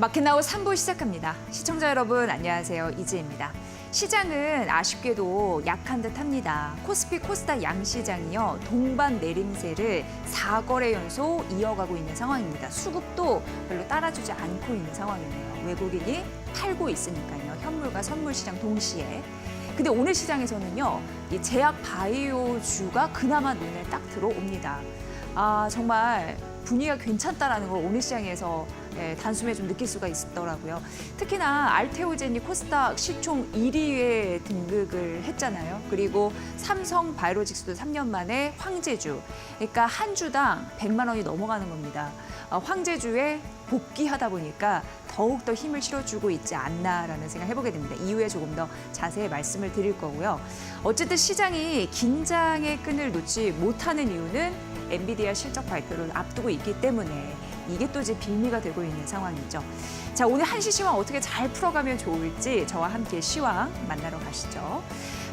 마켓나우 3부 시작합니다. 시청자 여러분 안녕하세요. 이지혜입니다. 시장은 아쉽게도 약한 듯합니다. 코스피 코스닥 양시장이요. 동반 내림세를 4거래 연속 이어가고 있는 상황입니다. 수급도 별로 따라주지 않고 있는 상황이네요. 외국인이 팔고 있으니까요. 현물과 선물 시장 동시에. 근데 오늘 시장에서는요. 이 제약 바이오주가 그나마 눈에 딱 들어옵니다. 정말 분위기가 괜찮다라는 걸 오늘 시장에서 단숨에 좀 느낄 수가 있더라고요. 특히나 알테오젠이 코스닥 시총 1위에 등극을 했잖아요. 그리고 삼성 바이오로직스도 3년 만에 황제주, 그러니까 한 주당 100만 원이 넘어가는 겁니다. 황제주에 복귀하다 보니까 더욱더 힘을 실어주고 있지 않나라는 생각을 해보게 됩니다. 이후에 조금 더 자세히 말씀을 드릴 거고요. 어쨌든 시장이 긴장의 끈을 놓지 못하는 이유는 엔비디아 실적 발표를 앞두고 있기 때문에 이게 또 이제 빌미가 되고 있는 상황이죠. 자, 오늘 한시 시황 어떻게 잘 풀어가면 좋을지 저와 함께 시황 만나러 가시죠.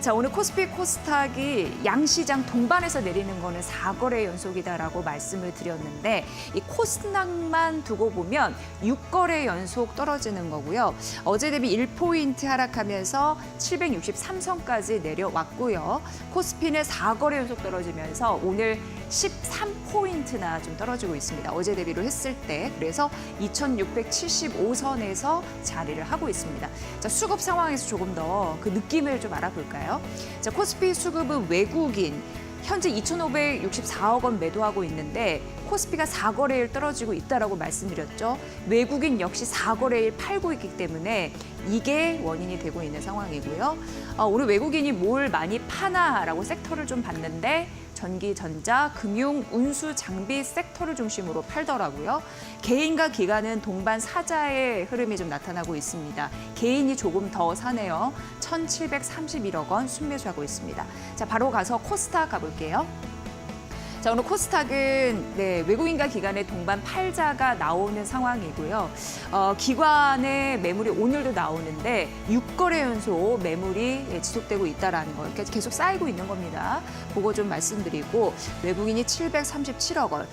자, 오늘 코스피 코스닥이 양시장 동반해서 내리는 거는 4거래 연속이다라고 말씀을 드렸는데 이 코스닥만 두고 보면 6거래 연속 떨어지는 거고요. 어제 대비 1포인트 하락하면서 763선까지 내려왔고요. 코스피는 4거래 연속 떨어지면서 오늘 13포인트나 좀 떨어지고 있습니다. 어제 대비로 했을 때. 그래서 2675선에서 자리를 하고 있습니다. 자, 수급 상황에서 조금 더 그 느낌을 좀 알아볼까요? 자, 코스피 수급은 외국인 현재 2,564억 원 매도하고 있는데 코스피가 4거래일 떨어지고 있다라고 말씀드렸죠. 외국인 역시 4거래일 팔고 있기 때문에 이게 원인이 되고 있는 상황이고요. 오늘 외국인이 뭘 많이 파나라고 섹터를 좀 봤는데 전기, 전자, 금융, 운수, 장비 섹터를 중심으로 팔더라고요. 개인과 기관은 동반 사자의 흐름이 좀 나타나고 있습니다. 개인이 조금 더 사네요. 1,731억 원 순매수하고 있습니다. 자, 바로 가서 코스닥 가볼게요. 자, 오늘 코스닥은 외국인과 기관의 동반 팔자가 나오는 상황이고요. 기관의 매물이 오늘도 나오는데 6거래 연속 매물이 지속되고 있다는 거 계속 쌓이고 있는 겁니다. 그거 좀 말씀드리고 외국인이 737억 원.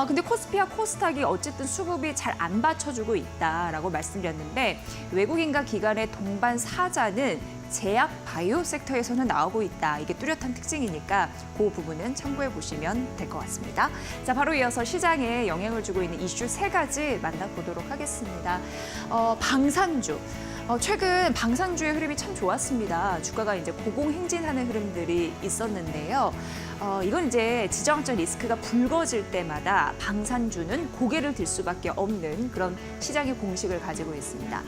근데 코스피와 코스닥이 어쨌든 수급이 잘 안 받쳐주고 있다라고 말씀드렸는데 외국인과 기관의 동반 사자는 제약 바이오 섹터에서는 나오고 있다. 이게 뚜렷한 특징이니까 그 부분은 참고해 보시면 될 것 같습니다. 자, 바로 이어서 시장에 영향을 주고 있는 이슈 3가지 만나보도록 하겠습니다. 방산주. 최근 방산주의 흐름이 참 좋았습니다. 주가가 이제 고공행진하는 흐름들이 있었는데요. 이건 이제 지정학적 리스크가 불거질 때마다 방산주는 고개를 들 수밖에 없는 그런 시장의 공식을 가지고 있습니다.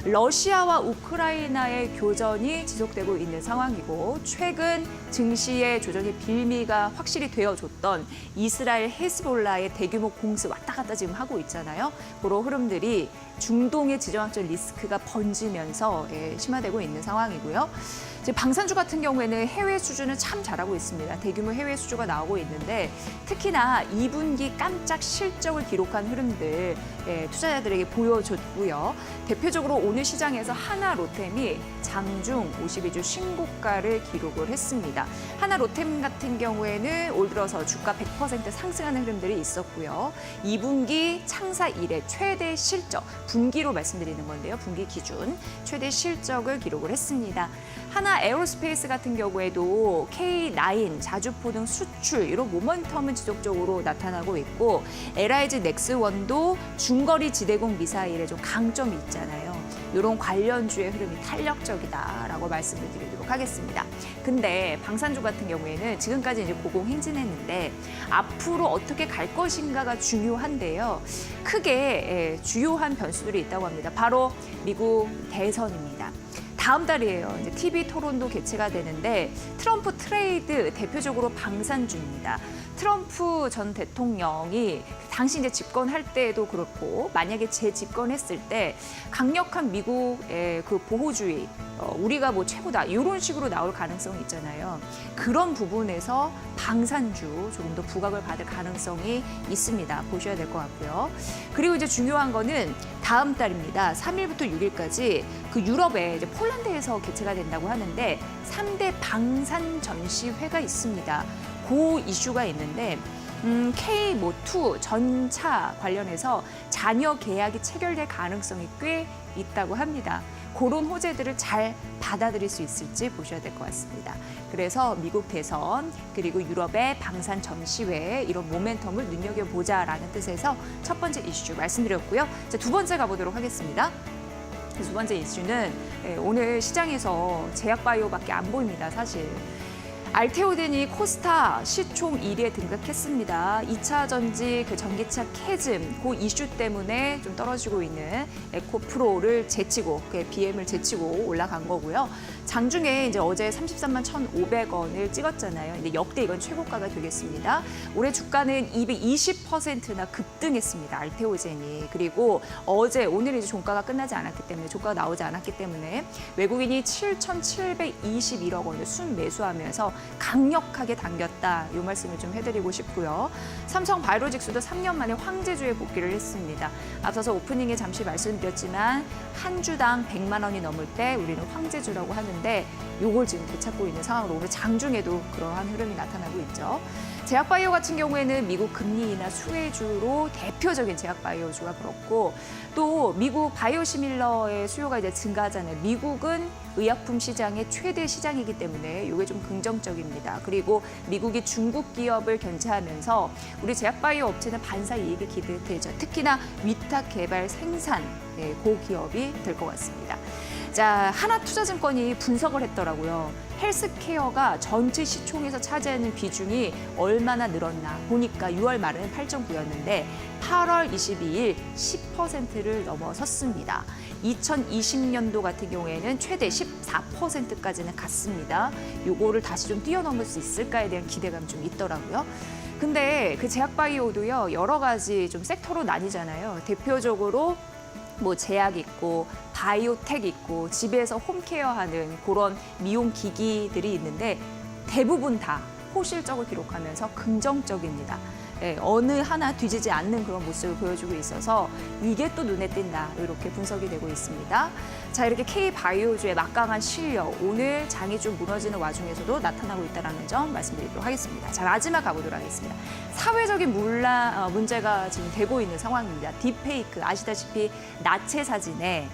러시아와 우크라이나의 교전이 지속되고 있는 상황이고 최근 증시의 조정의 빌미가 확실히 되어줬던 이스라엘 헤즈볼라의 대규모 공습 왔다 갔다 지금 하고 있잖아요. 그런 흐름들이 중동의 지정학적 리스크가 번지면서 심화되고 있는 상황이고요. 이제 방산주 같은 경우에는 해외 수주는 참 잘하고 있습니다. 대규모 해외 수주가 나오고 있는데 특히나 2분기 깜짝 실적을 기록한 흐름들 투자자들에게 보여줬고요. 대표적으로 오늘 시장에서 하나로템이 장중 52주 신고가를 기록을 했습니다. 하나로템 같은 경우에는 올 들어서 주가 100% 상승하는 흐름들이 있었고요. 2분기 창사 이래 최대 실적, 분기로 말씀드리는 건데요. 분기 기준 최대 실적을 기록을 했습니다. 하나 에어로스페이스 같은 경우에도 K9 자주포 등 수출 이런 모멘텀은 지속적으로 나타나고 있고 LIG 넥스원도 중거리 지대공 미사일에 좀 강점이 있잖아요. 이런 관련주의 흐름이 탄력적이다라고 말씀을 드리도록 하겠습니다. 근데 방산주 같은 경우에는 지금까지 이제 고공행진했는데 앞으로 어떻게 갈 것인가가 중요한데요. 크게 주요한 변수들이 있다고 합니다. 바로 미국 대선입니다. 다음 달이에요. 이제 TV 토론도 개최가 되는데 트럼프 트레이드 대표적으로 방산주입니다. 트럼프 전 대통령이 당시 이제 집권할 때도 그렇고 만약에 재집권했을 때 강력한 미국의 그 보호주의, 우리가 뭐 최고다 이런 식으로 나올 가능성이 있잖아요. 그런 부분에서 방산주 조금 더 부각을 받을 가능성이 있습니다. 보셔야 될 것 같고요. 그리고 이제 중요한 거는 다음 달입니다. 3일부터 6일까지 그 유럽에 이제 폴란드에서 개최가 된다고 하는데 3대 방산 전시회가 있습니다. 그 이슈가 있는데 K-2 전차 관련해서 잔여 계약이 체결될 가능성이 꽤 있다고 합니다. 그런 호재들을 잘 받아들일 수 있을지 보셔야 될 것 같습니다. 그래서 미국 대선 그리고 유럽의 방산 전시회 이런 모멘텀을 눈여겨보자라는 뜻에서 첫 번째 이슈 말씀드렸고요. 자, 두 번째 가보도록 하겠습니다. 두 번째 이슈는 오늘 시장에서 제약바이오밖에 안 보입니다, 사실. 알테오덴이 코스타 시총 1위에 등극했습니다. 2차 전지 그 전기차 캐즘 그 이슈 때문에 좀 떨어지고 있는 에코프로를 제치고 BM을 제치고 올라간 거고요. 장중에 이제 어제 33만 1,500원을 찍었잖아요. 근데 역대 이건 최고가가 되겠습니다. 올해 주가는 220%나 급등했습니다. 알테오젠이. 그리고 오늘 이제 종가가 끝나지 않았기 때문에 종가가 나오지 않았기 때문에 외국인이 7,721억 원을 순매수하면서 강력하게 당겼다. 이 말씀을 좀 해드리고 싶고요. 삼성 바이오로직스도 3년 만에 황제주에 복귀를 했습니다. 앞서서 오프닝에 잠시 말씀드렸지만 한 주당 100만 원이 넘을 때 우리는 황제주라고 하는데 요걸 지금 되찾고 있는 상황으로 오늘 장중에도 그러한 흐름이 나타나고 있죠. 제약바이오 같은 경우에는 미국 금리 인하 수혜주로 대표적인 제약바이오주가 그렇고 또 미국 바이오시밀러의 수요가 이제 증가하잖아요. 미국은 의약품 시장의 최대 시장이기 때문에 이게 좀 긍정적입니다. 그리고 미국이 중국 기업을 견제하면서 우리 제약바이오 업체는 반사 이익이 기대되죠. 특히나 위탁 개발 생산 그 기업이 될 것 같습니다. 자, 하나투자증권이 분석을 했더라고요. 헬스케어가 전체 시총에서 차지하는 비중이 얼마나 늘었나 보니까 6월 말은 8.9였는데 8월 22일 10%를 넘어섰습니다. 2020년도 같은 경우에는 최대 14%까지는 갔습니다. 요거를 다시 좀 뛰어넘을 수 있을까에 대한 기대감 좀 있더라고요. 근데 그 제약바이오도요, 여러 가지 좀 섹터로 나뉘잖아요. 대표적으로 뭐 제약 있고 바이오텍 있고 집에서 홈케어하는 그런 미용 기기들이 있는데 대부분 다 호실적을 기록하면서 긍정적입니다. 어느 하나 뒤지지 않는 그런 모습을 보여주고 있어서 이게 또 눈에 띈다. 이렇게 분석이 되고 있습니다. 자, 이렇게 K바이오주의 막강한 실력, 오늘 장이 좀 무너지는 와중에서도 나타나고 있다는 점 말씀드리도록 하겠습니다. 자, 마지막 가보도록 하겠습니다. 사회적인 문제가 지금 되고 있는 상황입니다. 딥페이크, 아시다시피 나체 사진에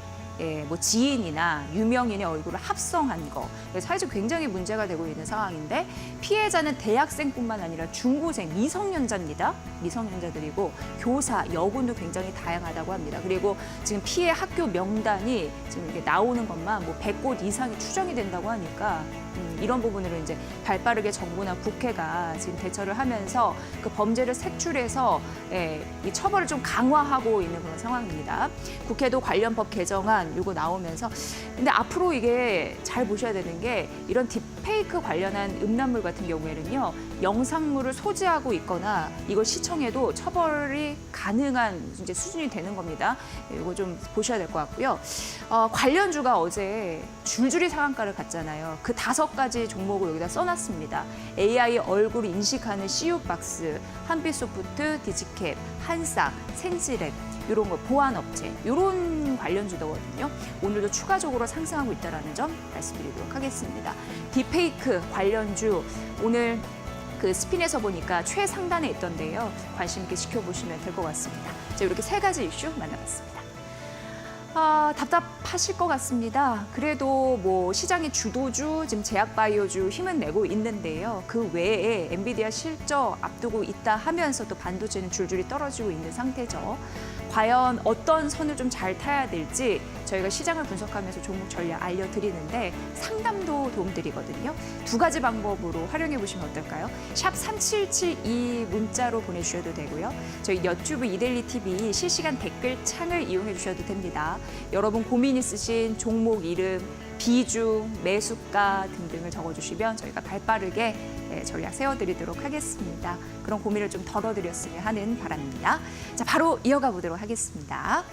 뭐 지인이나 유명인의 얼굴을 합성한 거 사회적 굉장히 문제가 되고 있는 상황인데 피해자는 대학생뿐만 아니라 중고생, 미성년자입니다. 미성년자들이고 교사, 여군도 굉장히 다양하다고 합니다. 그리고 지금 피해 학교 명단이 지금 이렇게 나오는 것만 뭐 100곳 이상이 추정이 된다고 하니까 이런 부분으로 이제 발빠르게 정부나 국회가 지금 대처를 하면서 그 범죄를 색출해서 이 처벌을 좀 강화하고 있는 그런 상황입니다. 국회도 관련 법 개정안 요거 나오면서 근데 앞으로 이게 잘 보셔야 되는 게 이런 딥페이크 관련한 음란물 같은 경우에는요. 영상물을 소지하고 있거나 이걸 시청해도 처벌이 가능한 이제 수준이 되는 겁니다. 이거 좀 보셔야 될 것 같고요. 관련주가 어제 줄줄이 상한가를 갔잖아요. 그 5가지 종목을 여기다 써놨습니다. AI 얼굴 인식하는 CU박스, 한빛소프트, 디지캡, 한싹, 센지랩 이런 거 보안업체 이런 관련주거든요. 오늘도 추가적으로 상승하고 있다는 점 말씀드리도록 하겠습니다. 딥페이크 관련주 오늘 그 스핀에서 보니까 최상단에 있던데요. 관심 있게 지켜보시면 될 것 같습니다. 자, 이렇게 3가지 이슈 만나봤습니다. 답답하실 것 같습니다. 그래도 뭐 시장의 주도주, 지금 제약바이오주 힘은 내고 있는데요. 그 외에 엔비디아 실적 앞두고 있다 하면서 또 반도체는 줄줄이 떨어지고 있는 상태죠. 과연 어떤 선을 좀 잘 타야 될지 저희가 시장을 분석하면서 종목 전략 알려드리는데 상담도 도움드리거든요. 2가지 방법으로 활용해 보시면 어떨까요? 샵 3772 문자로 보내주셔도 되고요. 저희 유튜브 이데일리 TV 실시간 댓글 창을 이용해 주셔도 됩니다. 여러분 고민 있으신 종목 이름, 비중, 매수가 등등을 적어주시면 저희가 발빠르게 전략 세워드리도록 하겠습니다. 그런 고민을 좀 덜어드렸으면 하는 바람입니다. 자, 바로 이어가 보도록 하겠습니다.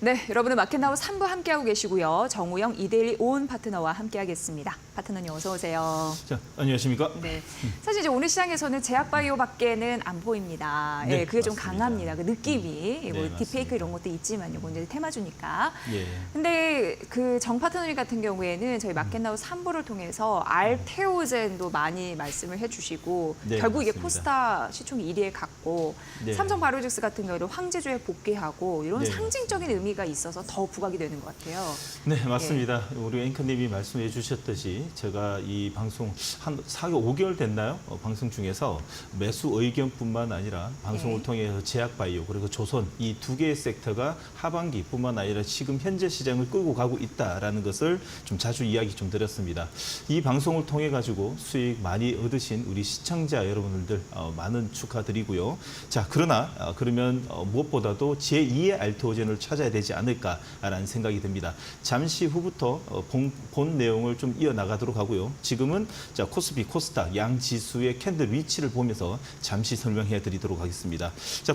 네, 여러분은 마켓나우 3부 함께하고 계시고요. 정우영 이데일리 온 파트너와 함께하겠습니다. 파트너님 어서 오세요. 자, 안녕하십니까? 네, 사실 이제 오늘 시장에서는 제약바이오밖에는 안 보입니다. 네, 예, 그게 좀 맞습니다. 강합니다. 그 느낌이 네, 뭐 맞습니다. 딥페이크 이런 것도 있지만 이거 이제 테마주니까. 예. 근데 그 정 파트너님 같은 경우에는 저희 마켓나우 3부를 통해서 알테오젠도 많이 말씀을 해주시고 네, 결국 이게 맞습니다. 코스타 시총 1위에 갔고 네. 삼성바이오로직스 같은 경우는 황제주에 복귀하고 이런 네, 상징적인 의미가 있어서 더 부각이 되는 것 같아요. 네, 맞습니다. 우리 앵커님이 말씀해 주셨듯이 제가 이 방송 한 4개월, 5개월 됐나요? 방송 중에서 매수 의견뿐만 아니라 방송을 네. 통해서 제약바이오 그리고 조선 이 두 개의 섹터가 하반기뿐만 아니라 지금 현재 시장을 끌고 가고 있다라는 것을 좀 자주 이야기 좀 드렸습니다. 이 방송을 통해 가지고 수익 많이 얻으신 우리 시청자 여러분들 많은 축하드리고요. 자, 그러나 그러면 무엇보다도 제2의 알테오젠을 찾아야 되지 않을까라는 생각이 듭니다. 잠시 후부터 본 내용을 좀 이어나가도록 하고요. 지금은 자, 코스피, 코스닥 양 지수의 캔들 위치를 보면서 잠시 설명해 드리도록 하겠습니다. 자,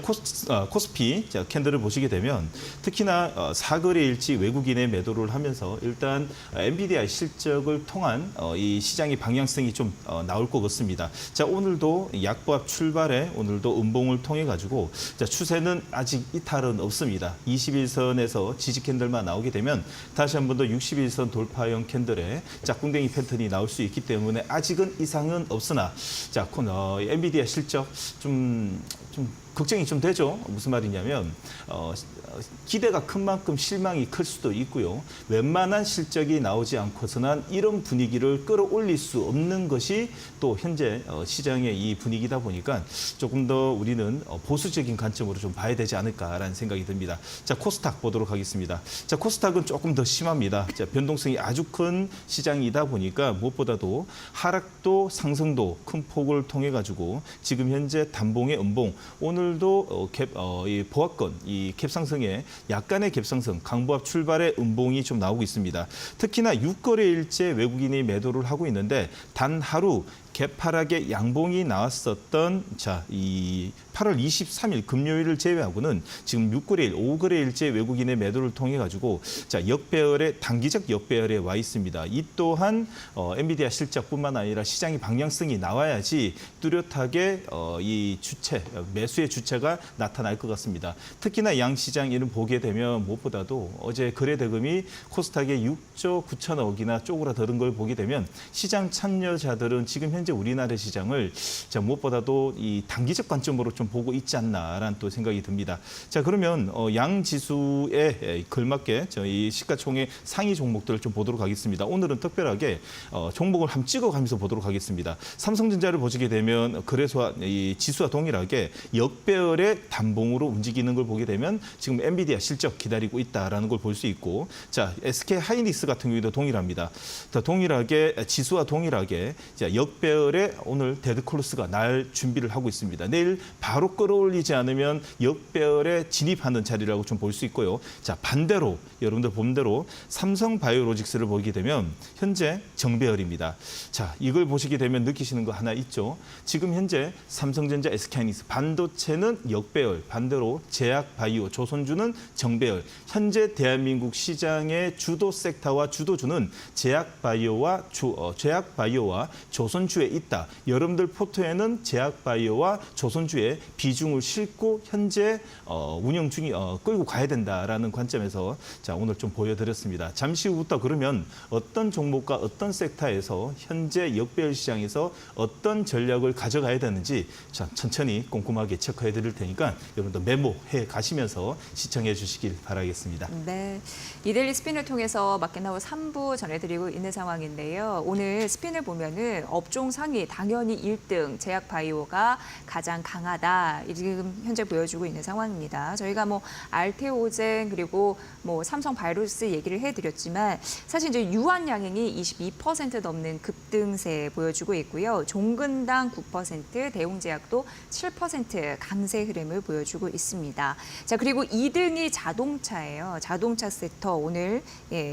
코스피 자, 캔들을 보시게 되면 특히나 사거래일지 외국인의 매도를 하면서 일단 엔비디아 실적을 통한 이 시장의 방향성이 좀 나올 것 같습니다. 자, 오늘도 약보합 출발에 오늘도 음봉을 통해 가지고 자, 추세는 아직 이탈은 없습니다. 21선에서 지지 캔들만 나오게 되면 다시 한 번 더 61선 돌파형 캔들에 짝꿍댕이 패턴이 나올 수 있기 때문에 아직은 이상은 없으나 자, 엔비디아 실적 좀 걱정이 좀 되죠. 무슨 말이냐면 기대가 큰 만큼 실망이 클 수도 있고요. 웬만한 실적이 나오지 않고서는 이런 분위기를 끌어올릴 수 없는 것이 또 현재 시장의 이 분위기다 보니까 조금 더 우리는 보수적인 관점으로 좀 봐야 되지 않을까라는 생각이 듭니다. 자, 코스닥 보도록 하겠습니다. 자, 코스닥은 조금 더 심합니다. 자, 변동성이 아주 큰 시장이다 보니까 무엇보다도 하락도 상승도 큰 폭을 통해 가지고 지금 현재 단봉의 음봉 오늘도 이 보합권 이 캡상승에 약간의 캡상승, 강보합 출발의 음봉이 좀 나오고 있습니다. 특히나 6거래일째 외국인이 매도를 하고 있는데 단 하루 개파락의 양봉이 나왔었던 자, 이 8월 23일 금요일을 제외하고는 지금 6거래일, 5거래일째 외국인의 매도를 통해 가지고 자, 역배열의 단기적 역배열에 와 있습니다. 이 또한 엔비디아 실적뿐만 아니라 시장의 방향성이 나와야지 뚜렷하게 이 주체, 매수의 주체가 나타날 것 같습니다. 특히나 양 시장 이름 보게 되면 무엇보다도 어제 거래 대금이 코스닥에 6조 9천억이나 쪼그라드는 걸 보게 되면 시장 참여자들은 지금 현재 우리나라 시장을 자, 무엇보다도 이 단기적 관점으로 좀 보고 있지 않나라는 또 생각이 듭니다. 자, 그러면 양 지수에 걸맞게 저희 시가총액 상위 종목들을 좀 보도록 하겠습니다. 오늘은 특별하게 종목을 한번 찍어가면서 보도록 하겠습니다. 삼성전자를 보시게 되면 거래소와 이 지수와 동일하게 역배열의 단봉으로 움직이는 걸 보게 되면 지금 엔비디아 실적 기다리고 있다라는 걸 볼 수 있고, 자, SK 하이닉스 같은 경우도 동일합니다. 더 동일하게 지수와 동일하게 자, 역배열의 오늘 데드콜로스가 날 준비를 하고 있습니다. 내일 바로 끌어올리지 않으면 역배열에 진입하는 자리라고 좀 볼 수 있고요. 자, 반대로 여러분들 본 대로 삼성바이오로직스를 보게 되면 현재 정배열입니다. 자, 이걸 보시게 되면 느끼시는 거 하나 있죠. 지금 현재 삼성전자, SK하이닉스 반도체는 역배열, 반대로 제약바이오, 조선주는 정배열. 현재 대한민국 시장의 주도 섹터와 주도주는 제약바이오와 조선주에 있다. 여러분들 포트에는 제약바이오와 조선주의 비중을 싣고 현재 운영 중이 끌고 가야 된다라는 관점에서 자, 오늘 좀 보여드렸습니다. 잠시 후부터 그러면 어떤 종목과 어떤 섹터에서 현재 역배열 시장에서 어떤 전략을 가져가야 되는지 자, 천천히 꼼꼼하게 체크해 드릴 테니까 여러분들 메모해 가시면서 시청해 주시길 바라겠습니다. 네, 이데일리 스핀을 통해서 마켓나우 3부 전해드리고 있는 상황인데요. 오늘 스핀을 보면은 업종 상위 당연히 1등 제약바이오가 가장 강하다. 지금 현재 보여주고 있는 상황입니다. 저희가 뭐 알테오젠 그리고 뭐 삼성바이오로직스 얘기를 해드렸지만 사실 이제 유한양행이 22% 넘는 급등세 보여주고 있고요. 종근당 9%, 대웅제약도 7% 강세 흐름을 보여주고 있습니다. 자, 그리고 2등이 자동차예요. 자동차 섹터 오늘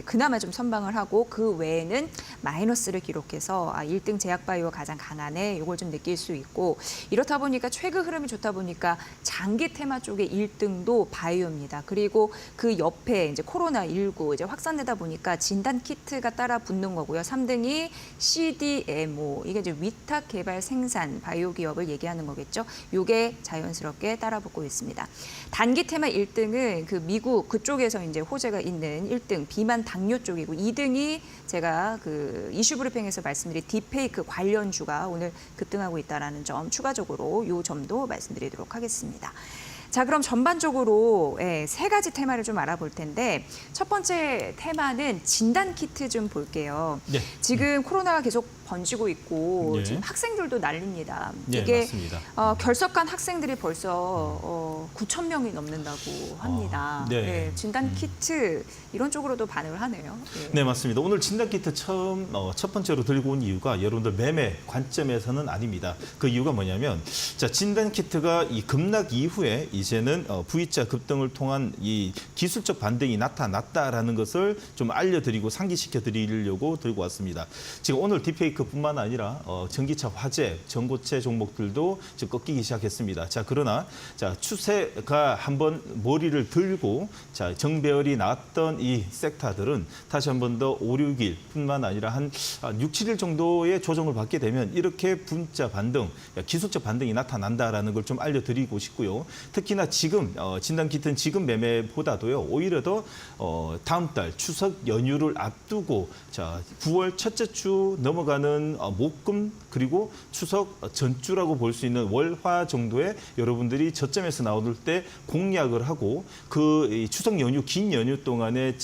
그나마 좀 선방을 하고 그 외에는 마이너스를 기록해서 1등 제약바이오 바이오 가장 강하네. 이걸 좀 느낄 수 있고 이렇다 보니까 최근 흐름이 좋다 보니까 장기 테마 쪽의 1등도 바이오입니다. 그리고 그 옆에 이제 코로나19 이제 확산되다 보니까 진단 키트가 따라 붙는 거고요. 3등이 CDMO 이게 이제 위탁 개발 생산 바이오 기업을 얘기하는 거겠죠. 이게 자연스럽게 따라 붙고 있습니다. 단기 테마 1등은 그 미국 그쪽에서 이제 호재가 있는 1등 비만 당뇨 쪽이고 2등이 제가 그 이슈 브리핑에서 말씀드린 딥페이크 관련주가 오늘 급등하고 있다라는 점 추가적으로 이 점도 말씀드리도록 하겠습니다. 자, 그럼 전반적으로 세 가지 테마를 좀 알아볼 텐데 첫 번째 테마는 진단 키트 좀 볼게요. 네. 지금 코로나가 계속 번지고 있고 네. 지금 학생들도 난립니다. 네, 이게 맞습니다. 결석한 학생들이 벌써 9천 명이 넘는다고 합니다. 네. 네, 진단 키트 이런 쪽으로도 반응을 하네요. 예. 네, 맞습니다. 오늘 진단 키트 처음 첫 번째로 들고 온 이유가 여러분들 매매 관점에서는 아닙니다. 그 이유가 뭐냐면 자, 진단 키트가 이 급락 이후에 이제는 V자 급등을 통한 이 기술적 반등이 나타났다라는 것을 좀 알려드리고 상기시켜 드리려고 들고 왔습니다. 지금 오늘 딥페이크뿐만 아니라 전기차, 화재, 전고체 종목들도 지금 꺾이기 시작했습니다. 자, 그러나 자, 추세가 한번 머리를 들고 자, 정배열이 나왔던 이 섹터들은 다시 한 번 더 5, 6일뿐만 아니라 한 6, 7일 정도의 조정을 받게 되면 이렇게 분자 반등, 기술적 반등이 나타난다라는 걸 좀 알려드리고 싶고요. 특히나 지금 진단 키트는 지금 매매보다도요. 오히려 더 다음 달 추석 연휴를 앞두고 자, 9월 첫째 주 넘어가는 목금 그리고 추석 전주라고 볼 수 있는 월화 정도에 여러분들이 저점에서 나올 때 공략을 하고 그 추석 연휴 긴 연휴 동안에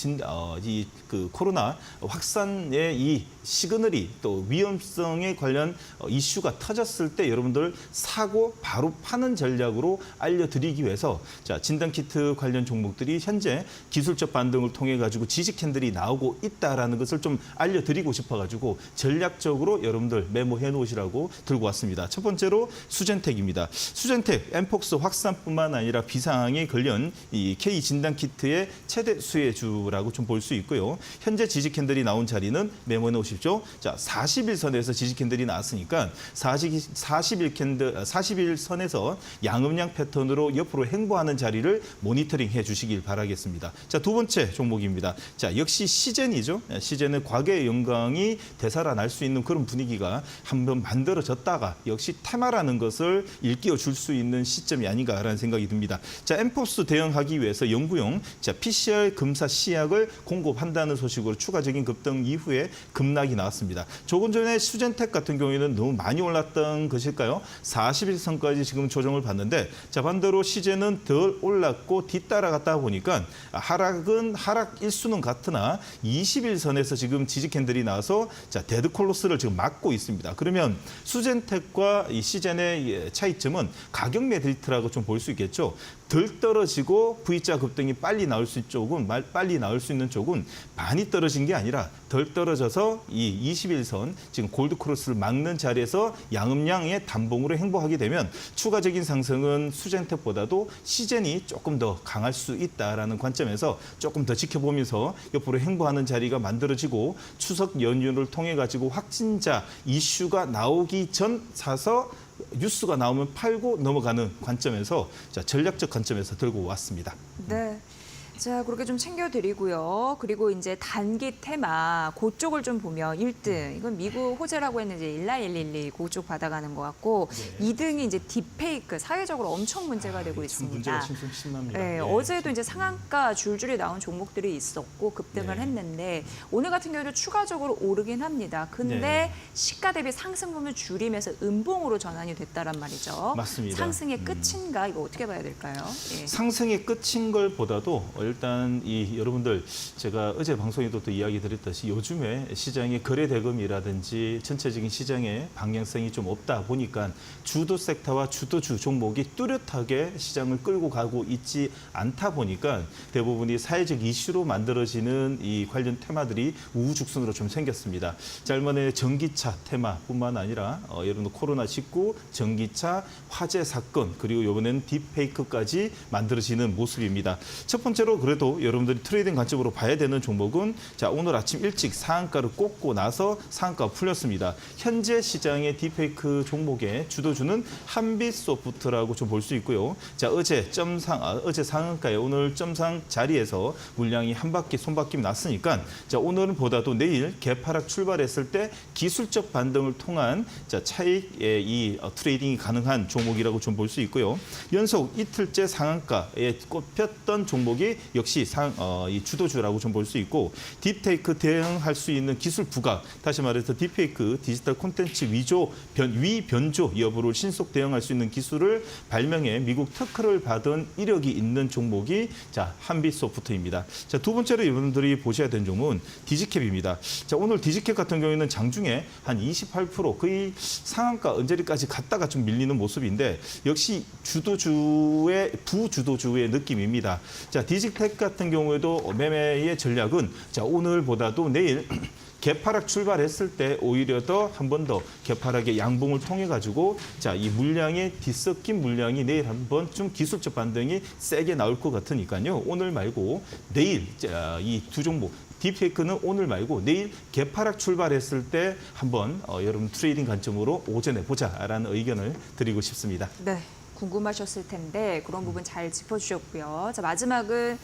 그 코로나 확산의 이 시그널이 또 위험성에 관련 이슈가 터졌을 때 여러분들 사고 바로 파는 전략으로 알려드리기 위해서 자, 진단 키트 관련 종목들이 현재 기술적 반등을 통해 가지고 지지 캔들이 나오고 있다라는 것을 좀 알려드리고 싶어가지고 전략적으로 여러분들 메모해 놓으시라고 들고 왔습니다. 첫 번째로 수젠텍입니다. 수젠텍 엠폭스 확산뿐만 아니라 비상에 걸린 이 K 진단 키트의 최대 수혜주라고 좀 볼 수 있고요. 현재 지지 캔들이 나온 자리는 메모해 놓으십시오. 자, 40일선에서 지지 캔들이 나왔으니까 40일선에서 양음양 패턴으로 옆으로 행보하는 자리를 모니터링 해 주시길 바라겠습니다. 자, 두 번째 종목입니다. 자, 역시 시젠이죠. 시젠은 과거의 영광이 되살아날 수 있는 그런 분위기가 한번 만들어졌다가 역시 테마라는 것을 일깨워 줄 수 있는 시점이 아닌가라는 생각이 듭니다. 자, 엠포스 대응하기 위해서 연구용 자, PCR 검사 시약을 공급한다는 소식으로 추가적인 급등 이후에 급락이 나왔습니다. 조금 전에 수젠텍 같은 경우에는 너무 많이 올랐던 것일까요? 41선까지 지금 조정을 받는데 자, 반대로 시젠은 덜 올랐고 뒤따라갔다 보니까 하락은 하락 일수는 같으나 21선에서 지금 지지 캔들이 나와서 자, 데드콜로스를 지금 막고 있습니다. 그러면 수젠텍과 이 시젠의 차이점은 가격 메리트라고 좀 볼 수 있겠죠. 덜 떨어지고 V자 급등이 빨리 나올 수 있는 쪽은 많이 떨어진 게 아니라 덜 떨어져서 이 21선 지금 골드 크로스를 막는 자리에서 양음양의 단봉으로 행보하게 되면 추가적인 상승은 수젠텍보다도 시젠이 조금 더 강할 수 있다라는 관점에서 조금 더 지켜보면서 옆으로 행보하는 자리가 만들어지고 추석 연휴를 통해 가지고 확진자 이슈가 나오기 전 사서 뉴스가 나오면 팔고 넘어가는 관점에서 자, 전략적 관점에서 들고 왔습니다. 네. 자, 그렇게 좀 챙겨드리고요. 그리고 이제 단기 테마, 그쪽을 좀 보면 1등, 이건 미국 호재라고 했는데 11112 그쪽 받아가는 것 같고, 네. 2등이 이제 딥페이크, 사회적으로 엄청 문제가 되고 있습니다. 문제가 심합니다. 네, 네. 어제도 이제 상한가 줄줄이 나온 종목들이 있었고 급등을 네. 했는데 오늘 같은 경우도 추가적으로 오르긴 합니다. 근데 네. 시가 대비 상승분을 줄이면서 음봉으로 전환이 됐다란 말이죠. 맞습니다. 상승의 끝인가? 이거 어떻게 봐야 될까요? 예. 상승의 끝인 걸보다도 일단 이 여러분들 제가 어제 방송에도 또 이야기 드렸듯이 요즘에 시장의 거래 대금이라든지 전체적인 시장의 방향성이 좀 없다 보니까 주도 섹터와 주도주 종목이 뚜렷하게 시장을 끌고 가고 있지 않다 보니까 대부분이 사회적 이슈로 만들어지는 이 관련 테마들이 우후죽순으로 좀 생겼습니다. 자, 얼마나 전기차 테마뿐만 아니라 여러분들 코로나19, 전기차, 화재 사건 그리고 이번에는 딥페이크까지 만들어지는 모습입니다. 첫 번째로 그래도 여러분들이 트레이딩 관점으로 봐야 되는 종목은 자, 오늘 아침 일찍 상한가를 꽂고 나서 상한가가 풀렸습니다. 현재 시장의 딥페이크 종목의 주도주는 한빛소프트라고 좀 볼 수 있고요. 자, 어제 상한가에 오늘 점상 자리에서 물량이 한 바퀴 손바뀜 났으니까 자, 오늘은 보다도 내일 개파락 출발했을 때 기술적 반등을 통한 자, 차익의 이 트레이딩이 가능한 종목이라고 좀 볼 수 있고요. 연속 이틀째 상한가에 꼽혔던 종목이 역시 이 주도주라고 좀 볼 수 있고 딥테이크 대응할 수 있는 기술 부각, 다시 말해서 딥페이크 디지털 콘텐츠 위변조 여부를 신속 대응할 수 있는 기술을 발명해 미국 특허를 받은 이력이 있는 종목이 자, 한빛소프트입니다. 자, 두 번째로 여러분들이 보셔야 되는 종목은 디지캡입니다. 자, 오늘 디지캡 같은 경우에는 장중에 한 28% 거의 상한가 언저리까지 갔다가 좀 밀리는 모습인데 역시 부주도주의 느낌입니다. 자, 디지텍 같은 경우에도 매매의 전략은 자, 오늘보다도 내일 개파락 출발했을 때 오히려 더 한 번 더 개파락의 양봉을 통해 가지고 자, 이 물량의 뒤섞인 물량이 내일 한번 좀 기술적 반등이 세게 나올 것 같으니까요. 오늘 말고 내일 이 두 종목 딥페이크는 오늘 말고 내일 개파락 출발했을 때 한번 여러분 트레이딩 관점으로 오전에 보자라는 의견을 드리고 싶습니다. 네, 궁금하셨을 텐데 그런 부분 잘 짚어주셨고요. 자, 마지막은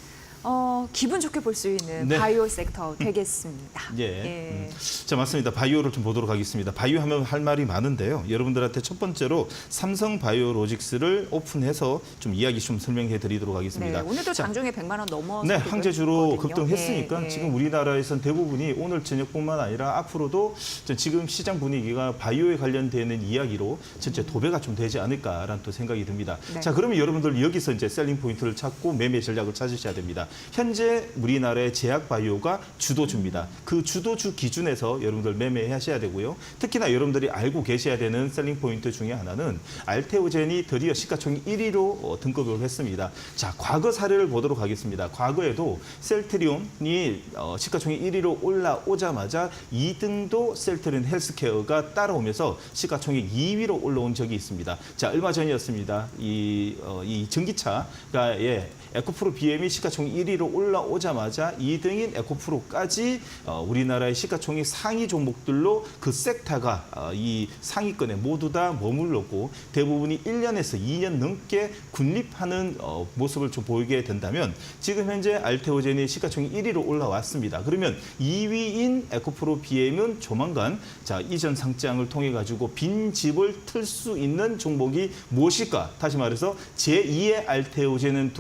기분 좋게 볼 수 있는 네. 바이오 섹터 되겠습니다. 예. 자, 맞습니다. 바이오를 좀 보도록 하겠습니다. 바이오 하면 할 말이 많은데요. 여러분들한테 첫 번째로 삼성 바이오로직스를 오픈해서 좀 이야기 좀 설명해 드리도록 하겠습니다. 네, 오늘도 장중에 100만 원 넘어서 네, 항제주로 급등했으니까 네. 지금 우리나라에선 대부분이 오늘 저녁뿐만 아니라 앞으로도 지금 시장 분위기가 바이오에 관련되는 이야기로 전체 도배가 좀 되지 않을까라는 또 생각이 듭니다. 네. 자, 그러면 여러분들 여기서 이제 셀링 포인트를 찾고 매매 전략을 찾으셔야 됩니다. 현재 우리나라의 제약 바이오가 주도주입니다. 그 주도주 기준에서 여러분들 매매하셔야 되고요. 특히나 여러분들이 알고 계셔야 되는 셀링 포인트 중에 하나는 알테오젠이 드디어 시가총액 1위로 등급을 했습니다. 자, 과거 사례를 보도록 하겠습니다. 과거에도 셀트리온이 시가총액 1위로 올라오자마자 2등도 셀트리온 헬스케어가 따라오면서 시가총액 2위로 올라온 적이 있습니다. 자, 얼마 전이었습니다. 이 전기차가의 에코프로 BM이 시가총액 1위로 올라오자마자 2등인 에코프로까지 우리나라의 시가총액 상위 종목들로 그 섹터가 이 상위권에 모두 다 머물렀고 대부분이 1년에서 2년 넘게 군립하는 모습을 좀 보이게 된다면 지금 현재 알테오젠이 시가총액 1위로 올라왔습니다. 그러면 2위인 에코프로 BM은 조만간 자, 이전 상장을 통해 가지고 빈집을 틀 수 있는 종목이 무엇일까? 다시 말해서 제2의 알테오젠은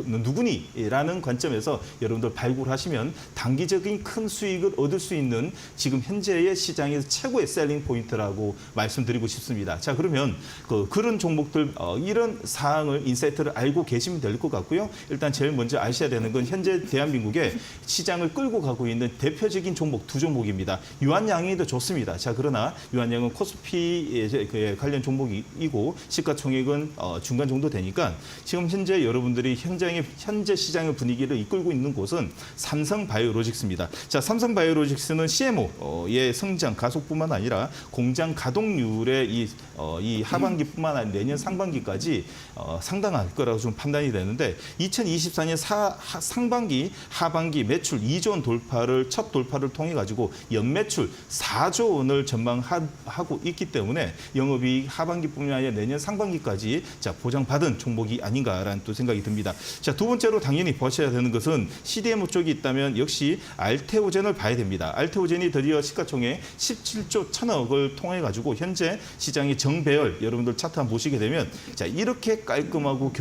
누구니라는 관점에서 여러분들 발굴하시면 단기적인 큰 수익을 얻을 수 있는 지금 현재의 시장에서 최고의 셀링 포인트라고 말씀드리고 싶습니다. 자, 그러면 그런 종목들 이런 사항을 인사이트를 알고 계시면 될 것 같고요. 일단 제일 먼저 아셔야 되는 건 현재 대한민국의 시장을 끌고 가고 있는 대표적인 종목 두 종목입니다. 유한양행도 좋습니다. 자, 그러나 유한양은 코스피에 관련 종목이고 시가총액은 중간 정도 되니까 지금 현재 여러분들이 현재 시장의 분위기를 이끌고 있는 곳은 삼성바이오로직스입니다. 자, 삼성바이오로직스는 CMO의 성장 가속뿐만 아니라 공장 가동률의 이 하반기뿐만 아니라 내년 상반기까지 상당할 거라고 좀 판단이 되는데 2024년 상반기, 하반기 매출 2조 원 첫 돌파를 통해 가지고 연매출 4조 원을 전망하고 있기 때문에 영업이익 하반기뿐만 아니라 내년 상반기까지 자, 보장받은 종목이 아닌가라는 또 생각이 듭니다. 자, 두 번째로 당연히 보셔야 되는 것은 CDMO 쪽이 있다면 역시 알테오젠을 봐야 됩니다. 알테오젠이 드디어 시가총액 17조 1천억을 통해 가지고 현재 시장의 정배열 여러분들 차트 한번 보시게 되면 자, 이렇게 깔끔하고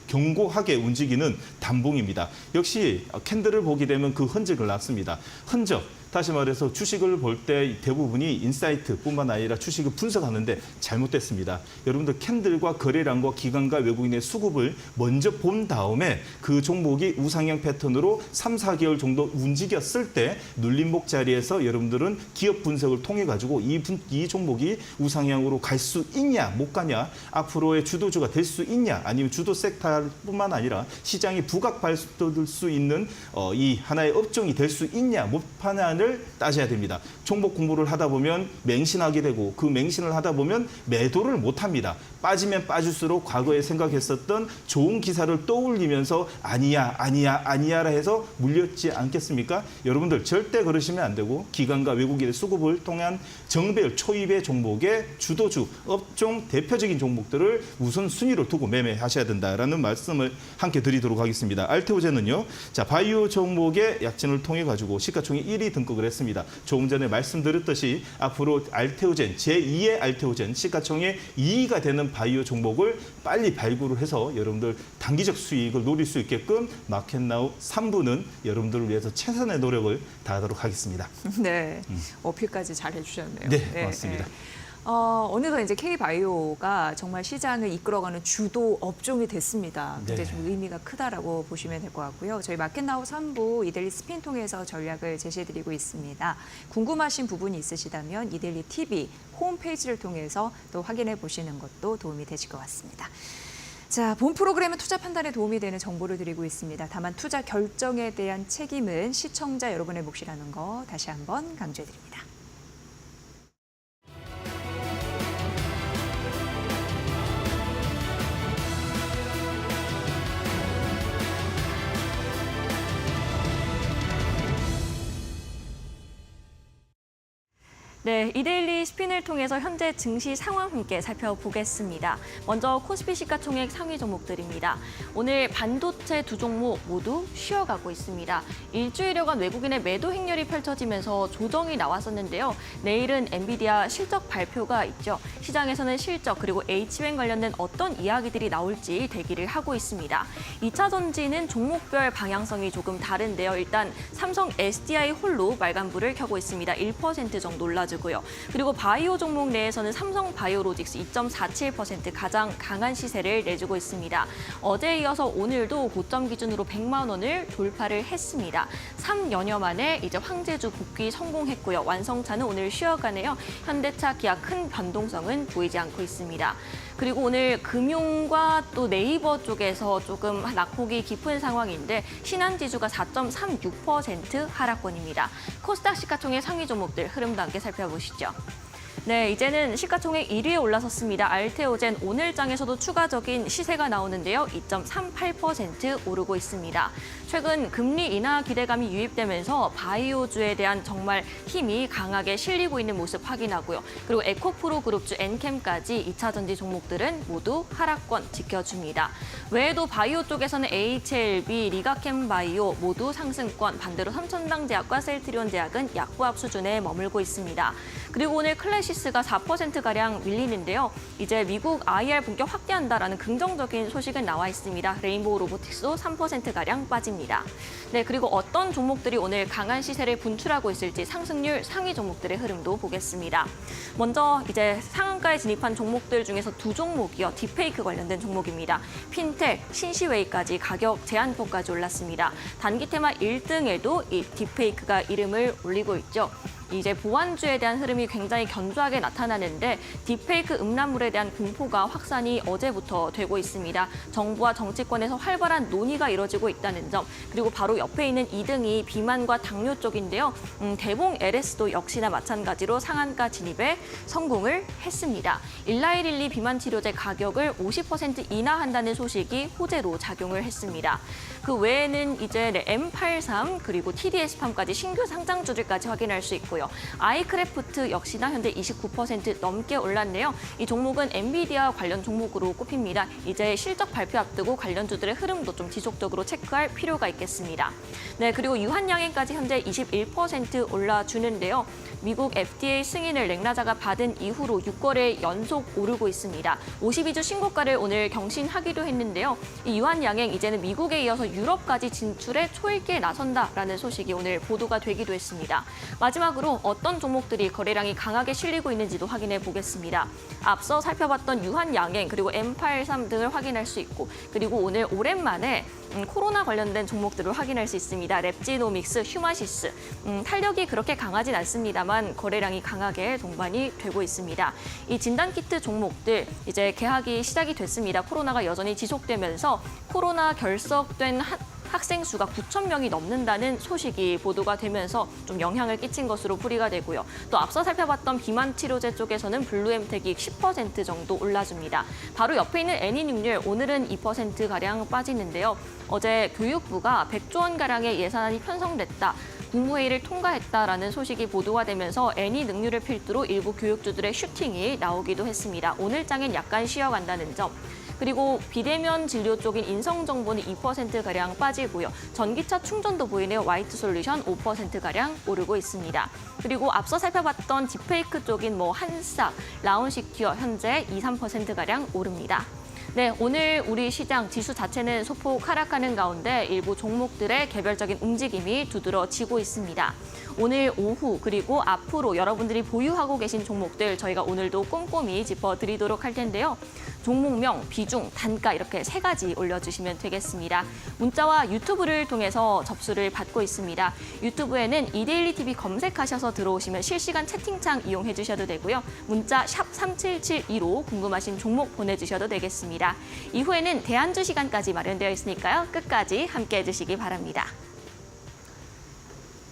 견고하게 움직이는 단봉입니다. 역시 캔들을 보게 되면 그 흔적을 놨습니다. 흔적. 다시 말해서 주식을 볼 때 대부분이 인사이트뿐만 아니라 주식을 분석하는데 잘못됐습니다. 여러분들 캔들과 거래량과 기관과 외국인의 수급을 먼저 본 다음에 그 종목이 우상향 패턴으로 3, 4개월 정도 움직였을 때 눌림목 자리에서 여러분들은 기업 분석을 통해 가지고 이 종목이 우상향으로 갈 수 있냐 못 가냐 앞으로의 주도주가 될 수 있냐 아니면 주도 섹터뿐만 아니라 시장이 부각받을 수 있는 이 하나의 업종이 될 수 있냐 못 하냐를 과를 따져야 됩니다. 종목 공부를 하다 보면 맹신하게 되고 그 맹신을 하다 보면 매도를 못합니다. 빠지면 빠질수록 과거에 생각했었던 좋은 기사를 떠올리면서 아니야라 해서 물렸지 않겠습니까? 여러분들 절대 그러시면 안 되고 기관과 외국인의 수급을 통한 정배열 초입의 종목의 주도주, 업종 대표적인 종목들을 우선 순위로 두고 매매하셔야 된다라는 말씀을 함께 드리도록 하겠습니다. 알테오젠은요. 자, 바이오 종목의 약진을 통해 가지고 시가총액 1위 등극을 했습니다. 조금 전에 말씀드렸듯이 앞으로 알테오젠, 제2의 알테오젠 시가총액 2위가 되는 바이오 종목을 빨리 발굴을 해서 여러분들 단기적 수익을 노릴 수 있게끔 마켓나우 3부는 여러분들을 위해서 최선의 노력을 다하도록 하겠습니다. 네, 어필까지 잘 해주셨네요. 네, 고맙습니다. 어느덧 이제 K바이오가 정말 시장을 이끌어가는 주도 업종이 됐습니다. 근데 네. 좀 의미가 크다라고 보시면 될 것 같고요. 저희 마켓나우 3부 이데일리 스핀 통해서 전략을 제시해드리고 있습니다. 궁금하신 부분이 있으시다면 이데일리 TV 홈페이지를 통해서 또 확인해 보시는 것도 도움이 되실 것 같습니다. 자, 본 프로그램은 투자 판단에 도움이 되는 정보를 드리고 있습니다. 다만 투자 결정에 대한 책임은 시청자 여러분의 몫이라는 거 다시 한번 강조해드립니다. 네, 이데일리 스핀을 통해서 현재 증시 상황 함께 살펴보겠습니다. 먼저 코스피 시가총액 상위 종목들입니다. 오늘 반도체 두 종목 모두 쉬어가고 있습니다. 일주일여간 외국인의 매도 행렬이 펼쳐지면서 조정이 나왔었는데요. 내일은 엔비디아 실적 발표가 있죠. 시장에서는 실적 그리고 H뱅 관련된 어떤 이야기들이 나올지 대기를 하고 있습니다. 2차 전지는 종목별 방향성이 조금 다른데요. 일단 삼성 SDI 홀로 빨간불을 켜고 있습니다. 1% 정도 올라주고 고요. 그리고 바이오 종목 내에서는 삼성 바이오로직스 2.47% 가장 강한 시세를 내주고 있습니다. 어제에 이어서 오늘도 고점 기준으로 100만 원을 돌파를 했습니다. 3여여 만에 이제 황제주 복귀 성공했고요. 완성차는 오늘 쉬어가네요. 현대차, 기아 큰 변동성은 보이지 않고 있습니다. 그리고 오늘 금융과 또 네이버 쪽에서 조금 낙폭이 깊은 상황인데 신한지주가 4.36% 하락권입니다. 코스닥 시가총액 상위 종목들 흐름도 함께 살펴보시죠. 네, 이제는 시가총액 1위에 올라섰습니다. 알테오젠 오늘 장에서도 추가적인 시세가 나오는데요. 2.38% 오르고 있습니다. 최근 금리 인하 기대감이 유입되면서 바이오주에 대한 정말 힘이 강하게 실리고 있는 모습 확인하고요. 그리고 에코프로 그룹주 엔캠까지 2차 전지 종목들은 모두 하락권 지켜줍니다. 외에도 바이오 쪽에서는 HLB, 리가캠바이오 모두 상승권, 반대로 삼천당제약과 셀트리온 제약은 약보합 수준에 머물고 있습니다. 그리고 오늘 클래시스가 4%가량 밀리는데요. 이제 미국 IR 본격 확대한다라는 긍정적인 소식은 나와 있습니다. 레인보우 로보틱스도 3%가량 빠집니다. 네, 그리고 어떤 종목들이 오늘 강한 시세를 분출하고 있을지 상승률 상위 종목들의 흐름도 보겠습니다. 먼저 이제 상한가에 진입한 종목들 중에서 두 종목이요. 딥페이크 관련된 종목입니다. 핀텍, 신시웨이까지 가격 제한폭까지 올랐습니다. 단기 테마 1등에도 이 딥페이크가 이름을 올리고 있죠. 이제 보안주에 대한 흐름이 굉장히 견조하게 나타나는데 딥페이크 음란물에 대한 공포가 확산이 어제부터 되고 있습니다. 정부와 정치권에서 활발한 논의가 이뤄지고 있다는 점, 그리고 바로 옆에 있는 2등이 비만과 당뇨 쪽인데요. 대봉 LS도 역시나 마찬가지로 상한가 진입에 성공을 했습니다. 일라이릴리 비만 치료제 가격을 50% 인하한다는 소식이 호재로 작용을 했습니다. 그 외에는 이제 M83 그리고 TDS팜까지 신규 상장주들까지 확인할 수 있고요. 아이크래프트 역시나 현재 29% 넘게 올랐네요. 이 종목은 엔비디아 관련 종목으로 꼽힙니다. 이제 실적 발표 앞두고 관련주들의 흐름도 좀 지속적으로 체크할 필요가 있겠습니다. 네, 그리고 유한양행까지 현재 21% 올라주는데요. 미국 FDA 승인을 렉나자가 받은 이후로 6거래 연속 오르고 있습니다. 52주 신고가를 오늘 경신하기도 했는데요. 이 유한양행 이제는 미국에 이어서 유럽까지 진출에 초읽기에 나선다라는 소식이 오늘 보도가 되기도 했습니다. 마지막으로 어떤 종목들이 거래량이 강하게 실리고 있는지도 확인해 보겠습니다. 앞서 살펴봤던 유한양행 그리고 M83 등을 확인할 수 있고, 그리고 오늘 오랜만에 코로나 관련된 종목들을 확인할 수 있습니다. 랩지노믹스, 휴마시스. 탄력이 그렇게 강하진 않습니다만 거래량이 강하게 동반이 되고 있습니다. 이 진단키트 종목들 이제 개학이 시작이 됐습니다. 코로나가 여전히 지속되면서 코로나 결석된 학생 수가 9천 명이 넘는다는 소식이 보도가 되면서 좀 영향을 끼친 것으로 풀이가 되고요. 또 앞서 살펴봤던 비만 치료제 쪽에서는 블루엠텍이 10% 정도 올라줍니다. 바로 옆에 있는 애니육률 오늘은 2%가량 빠지는데요. 어제 교육부가 100조 원가량의 예산안이 편성됐다. 국무회의를 통과했다라는 소식이 보도가 되면서 애니 능률을 필두로 일부 교육주들의 슈팅이 나오기도 했습니다. 오늘장엔 약간 쉬어간다는 점. 그리고 비대면 진료 쪽인 인성정보는 2%가량 빠지고요. 전기차 충전도 보이네요. 화이트솔루션 5%가량 오르고 있습니다. 그리고 앞서 살펴봤던 딥페이크 쪽인 한싹, 라운시큐어 현재 2, 3%가량 오릅니다. 네, 오늘 우리 시장 지수 자체는 소폭 하락하는 가운데 일부 종목들의 개별적인 움직임이 두드러지고 있습니다. 오늘 오후 그리고 앞으로 여러분들이 보유하고 계신 종목들 저희가 오늘도 꼼꼼히 짚어드리도록 할 텐데요. 종목명, 비중, 단가 이렇게 3가지 올려주시면 되겠습니다. 문자와 유튜브를 통해서 접수를 받고 있습니다. 유튜브에는 이데일리 TV 검색하셔서 들어오시면 실시간 채팅창 이용해 주셔도 되고요. 문자 샵 3772로 궁금하신 종목 보내주셔도 되겠습니다. 이후에는 대안주 시간까지 마련되어 있으니까요. 끝까지 함께해 주시기 바랍니다.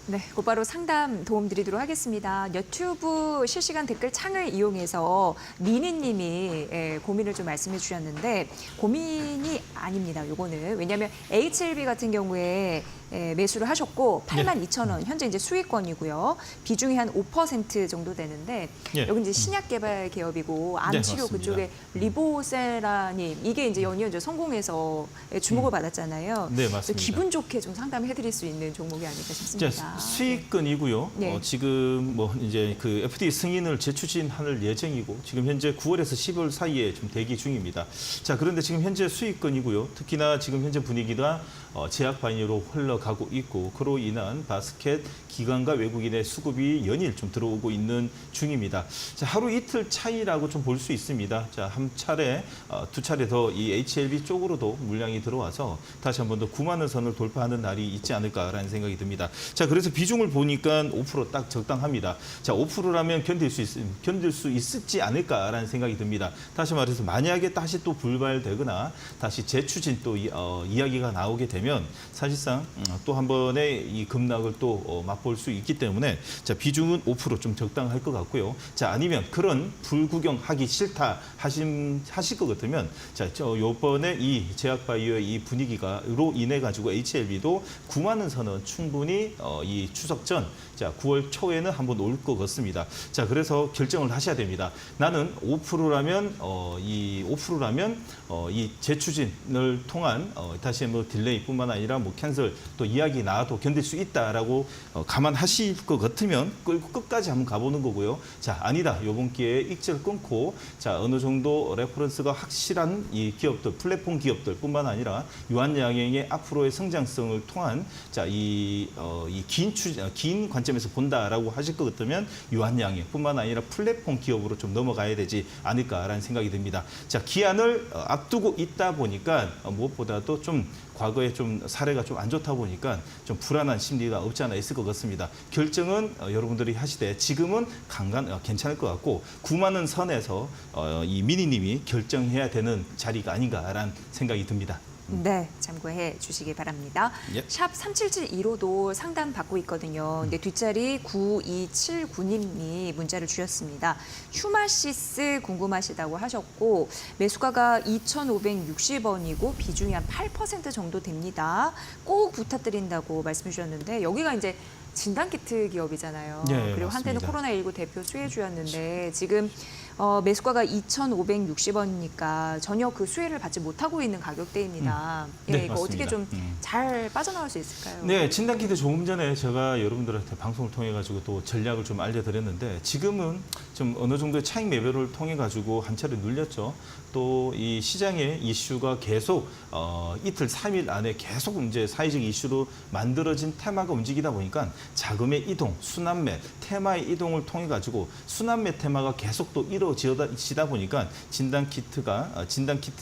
네, 곧바로 상담 도움드리도록 하겠습니다. 유튜브 실시간 댓글 창을 이용해서 미니님이 고민을 좀 말씀해 주셨는데 고민이 아닙니다. 요거는 왜냐하면 HLB 같은 경우에 매수를 하셨고 82,000원 현재 이제 수익권이고요. 비중이 한 5% 정도 되는데 여기 이제 신약 개발 기업이고 암 치료 맞습니다. 그쪽에 리보세라님 이게 이제 연이어 성공해서 주목을 받았잖아요. 네, 맞습니다. 기분 좋게 좀 상담해 드릴 수 있는 종목이 아닐까 싶습니다. 수익권이고요. 네. 지금 이제 그 FDA 승인을 재추진할 예정이고 지금 현재 9월에서 10월 사이에 좀 대기 중입니다. 자, 그런데 지금 현재 수익권이고요. 특히나 지금 현재 분위기가 제약 바이오로 흘러가고 있고 그로 인한 바스켓 기관과 외국인의 수급이 연일 좀 들어오고 있는 중입니다. 자, 하루 이틀 차이라고 좀 볼 수 있습니다. 자, 한 차례, 두 차례 더 이 HLB 쪽으로도 물량이 들어와서 다시 한 번 더 9만 원 선을 돌파하는 날이 있지 않을까라는 생각이 듭니다. 자, 그래서 비중을 보니까 5% 딱 적당합니다. 자, 5%라면 견딜 수 있을지 않을까라는 생각이 듭니다. 다시 말해서 만약에 다시 또 불발되거나 다시 재추진 또 이야기가 나오게 되면 사실상 또 한 번의 이 급락을 또 맛볼 수 있기 때문에 자, 비중은 5% 좀 적당할 것 같고요. 자, 아니면 그런 불구경하기 싫다 하실 것 같으면 자, 요번에 이 제약바이오의 이 분위기가로 인해 가지고 HLB도 9만 원 선은 충분히 이 추석 전 자, 9월 초에는 한번 올 것 같습니다. 자, 그래서 결정을 하셔야 됩니다. 나는 5%라면 이 재추진을 통한 다시 딜레이뿐만 아니라 캔슬 또 이야기 나와도 견딜 수 있다라고 감안하실 것 같으면 끌고 끝까지 한번 가보는 거고요. 자, 아니다. 이번 기회에 익절 끊고 자, 어느 정도 레퍼런스가 확실한 이 기업들, 플랫폼 기업들뿐만 아니라 유한양행의 앞으로의 성장성을 통한 자, 긴 관점에서 본다라고 하실 것 같으면 유한양행뿐만 아니라 플랫폼 기업으로 좀 넘어가야 되지 않을까라는 생각이 듭니다. 자, 기한을 앞두고 있다 보니까 무엇보다도 좀 과거에 좀 사례가 좀 안 좋다 보니까 좀 불안한 심리가 없지 않아 있을 것 같습니다. 결정은 여러분들이 하시되 지금은 괜찮을 것 같고 9만 원 선에서 이 미니님이 결정해야 되는 자리가 아닌가라는 생각이 듭니다. 네, 참고해 주시기 바랍니다. 예. 샵 3772로도 상담 받고 있거든요. 근데 뒷자리 9279님이 문자를 주셨습니다. 휴마시스 궁금하시다고 하셨고 매수가가 2,560원이고 비중이 한 8% 정도 됩니다. 꼭 부탁드린다고 말씀해 주셨는데 여기가 이제 진단키트 기업이잖아요. 네, 그리고 한때는 맞습니다. 코로나19 대표 수혜주였는데 지금 매수가가 2,560원이니까 전혀 그 수혜를 받지 못하고 있는 가격대입니다. 네, 이거 어떻게 좀 맞습니다. 잘 빠져나올 수 있을까요? 네, 진단키트 조금 전에 제가 여러분들한테 방송을 통해 가지고 또 전략을 좀 알려드렸는데 지금은 좀 어느 정도의 차익 매매를 통해 가지고 한 차례 눌렸죠. 또 이 시장의 이슈가 계속 이틀, 3일 안에 계속 이제 사회적 이슈로 만들어진 테마가 움직이다 보니까 자금의 이동, 순환매, 테마의 이동을 통해 가지고 순환매 테마가 계속 또 이루어지다 보니까 진단 키트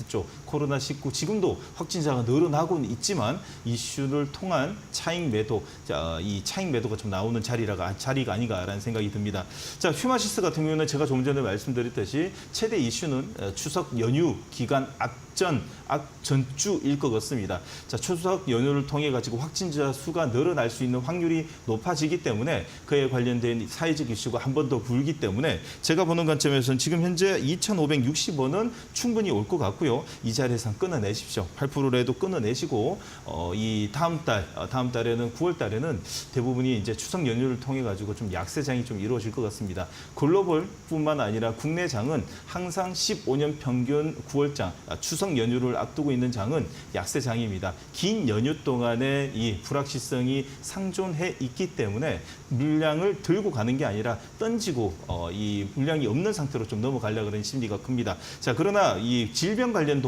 쪽 코로나19 지금도 확진자가 늘어나고는 있지만 이슈를 통한 차익 매도, 이 차익 매도가 좀 나오는 자리가 아닌가라는 생각이 듭니다. 자, 휴마시스 같은 경우는 제가 조금 전에 말씀드렸듯이 최대 이슈는 추석 연휴 기간 앞전주일 것 같습니다. 자, 추석 연휴를 통해 가지고 확진자 수가 늘어날 수 있는 확률이 높아지기 때문에 그에 관련된 사회적 이슈가 한 번 더 불기 때문에 제가 보는 관점에서는 지금 현재 2,560원은 충분히 올 것 같고요. 이 자리에서 끊어내십시오. 8%라도 끊어내시고 이 다음 달에는 9월 달에는 대부분이 이제 추석 연휴를 통해 가지고 좀 약세장이 좀 이루어질 것 같습니다. 글로벌뿐만 아니라 국내 장은 항상 15년 평균 9월장 추석 연휴를 앞두고 있는 장은 약세장입니다. 긴 연휴 동안에 이 불확실성이 상존해 있기 때문에 물량을 들고 가는 게 아니라 던지고 이 물량이 없는 상태로 좀 넘어가려고 하는 심리가 큽니다. 자, 그러나 이 질병 관련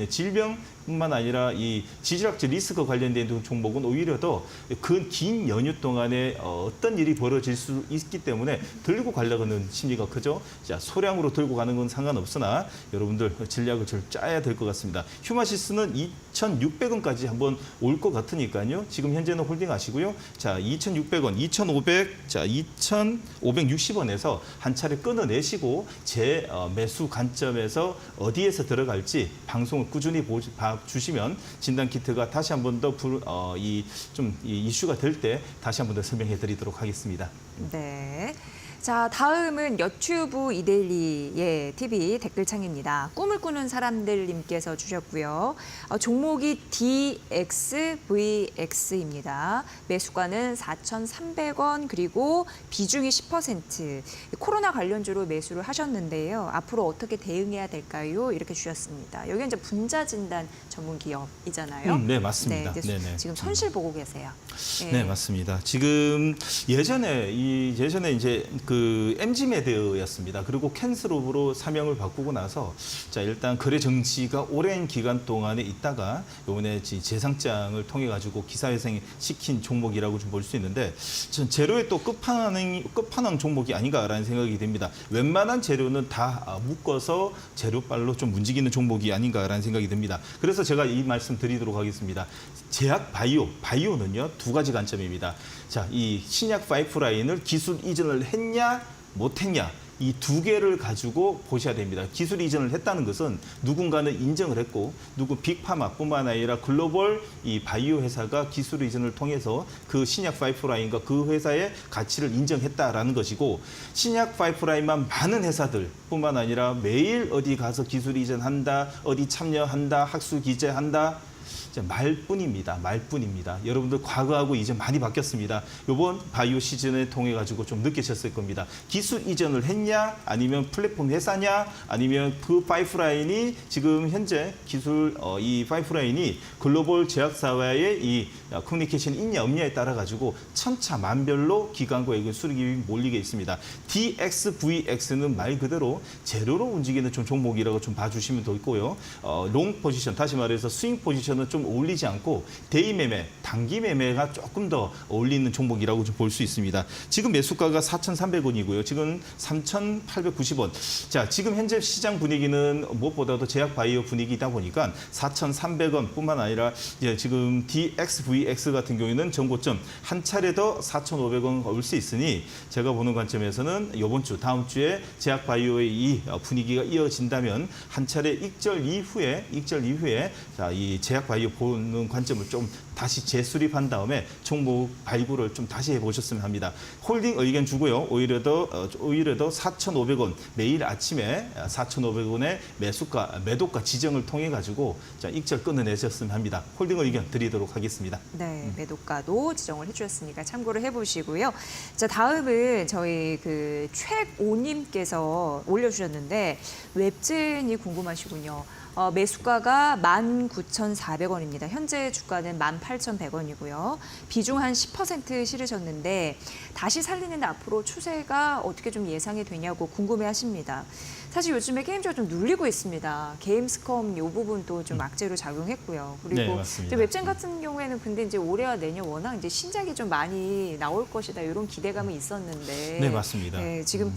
질병뿐만 아니라 이 지질학적 리스크 관련된 종목은 오히려 더 그 긴 연휴 동안에 어떤 일이 벌어질 수 있기 때문에 들고 가려고 하는 심리가 크죠. 자, 소량으로 들고 가는 건 상관없으나 여러분들 전략을 좀 짜야 될 것 같습니다. 휴마시스는 2,600원까지 한번 올 것 같으니까요. 지금 현재는 홀딩하시고요. 자, 2,600원, 2,500, 자, 2,560원에서 한 차례 끊어내시고 제 매수 관점에서 어디에서 들어갈지 방송을 꾸준히 봐주시면 진단 키트가 다시 한 번 더 이슈가 될 때 다시 한 번 더 설명해 드리도록 하겠습니다. 네. 자, 다음은 여튜브 이데일리의 TV 댓글창입니다. 꿈을 꾸는 사람들님께서 주셨고요. 종목이 DXVX입니다. 매수가는 4,300원 그리고 비중이 10%. 코로나 관련주로 매수를 하셨는데요. 앞으로 어떻게 대응해야 될까요? 이렇게 주셨습니다. 여기 이제 분자 진단 전문 기업이잖아요. 네, 맞습니다. 네, 네네. 지금 손실 보고 계세요. 네, 맞습니다. 지금 예전에 이제 그 MG메드였습니다. 그리고 캔슬업으로 사명을 바꾸고 나서 자, 일단 거래 정지가 오랜 기간 동안에 있다가 이번에 재상장을 통해 가지고 기사회생 시킨 종목이라고 좀 볼 수 있는데 전 재료의 또 끝판왕 종목이 아닌가라는 생각이 듭니다. 웬만한 재료는 다 묶어서 재료빨로 좀 움직이는 종목이 아닌가라는 생각이 듭니다. 그래서 제가 이 말씀 드리도록 하겠습니다. 제약 바이오는요, 두 가지 관점입니다. 자, 이 신약 파이프라인을 기술 이전을 했냐 못했냐 이 두 개를 가지고 보셔야 됩니다. 기술 이전을 했다는 것은 누군가는 인정을 했고 빅파마뿐만 아니라 글로벌 이 바이오 회사가 기술 이전을 통해서 그 신약 파이프라인과 그 회사의 가치를 인정했다라는 것이고 신약 파이프라인만 많은 회사들뿐만 아니라 매일 어디 가서 기술 이전한다, 어디 참여한다, 학술 기재한다. 말뿐입니다. 여러분들 과거하고 이제 많이 바뀌었습니다. 이번 바이오 시즌을 통해 가지고 좀 느끼셨을 겁니다. 기술 이전을 했냐, 아니면 플랫폼 회사냐, 아니면 그 파이프라인이 지금 현재 이 파이프라인이 글로벌 제약사와의 이 커뮤니케이션이 있냐 없냐에 따라 가지고 천차만별로 기관과 수익이 몰리게 있습니다. DXVX는 말 그대로 재료로 움직이는 좀 종목이라고 좀 봐주시면 좋고요. 롱 포지션, 다시 말해서 스윙 포지션은 좀 어울리지 않고 데이 매매, 단기 매매가 조금 더 어울리는 종목이라고 좀 볼 수 있습니다. 지금 매수가가 4,300원이고요. 지금 3,890원. 자, 지금 현재 시장 분위기는 무엇보다도 제약 바이오 분위기이다 보니까 4,300원뿐만 아니라 이제 지금 DXVX 같은 경우에는 전고점 한 차례 더 4,500원 올 수 있으니 제가 보는 관점에서는 이번 주, 다음 주에 제약 바이오의 이 분위기가 이어진다면 한 차례 익절 이후에 자, 이 제약 바이오 보는 관점을 좀 다시 재수립한 다음에 종목 발굴을 좀 다시 해보셨으면 합니다. 홀딩 의견 주고요. 오히려 더 4,500원 매일 아침에 4,500원의 매도가 지정을 통해 가지고 자, 익절 끊어내셨으면 합니다. 홀딩 의견 드리도록 하겠습니다. 네, 매도가도 지정을 해주셨으니까 참고를 해보시고요. 자, 다음은 저희 그 최오님께서 올려주셨는데 웹진이 궁금하시군요. 매수가가 19,400원입니다. 현재 주가는 18,100원이고요. 비중 한 10% 실으셨는데 다시 살리는데 앞으로 추세가 어떻게 좀 예상이 되냐고 궁금해하십니다. 사실 요즘에 게임주가 좀 눌리고 있습니다. 게임스컴 이 부분도 좀 악재로 작용했고요. 네, 그리고 맞습니다. 이제 웹젠 같은 경우에는 근데 이제 올해와 내년 워낙 이제 신작이 좀 많이 나올 것이다 이런 기대감이 있었는데 네, 맞습니다. 네, 지금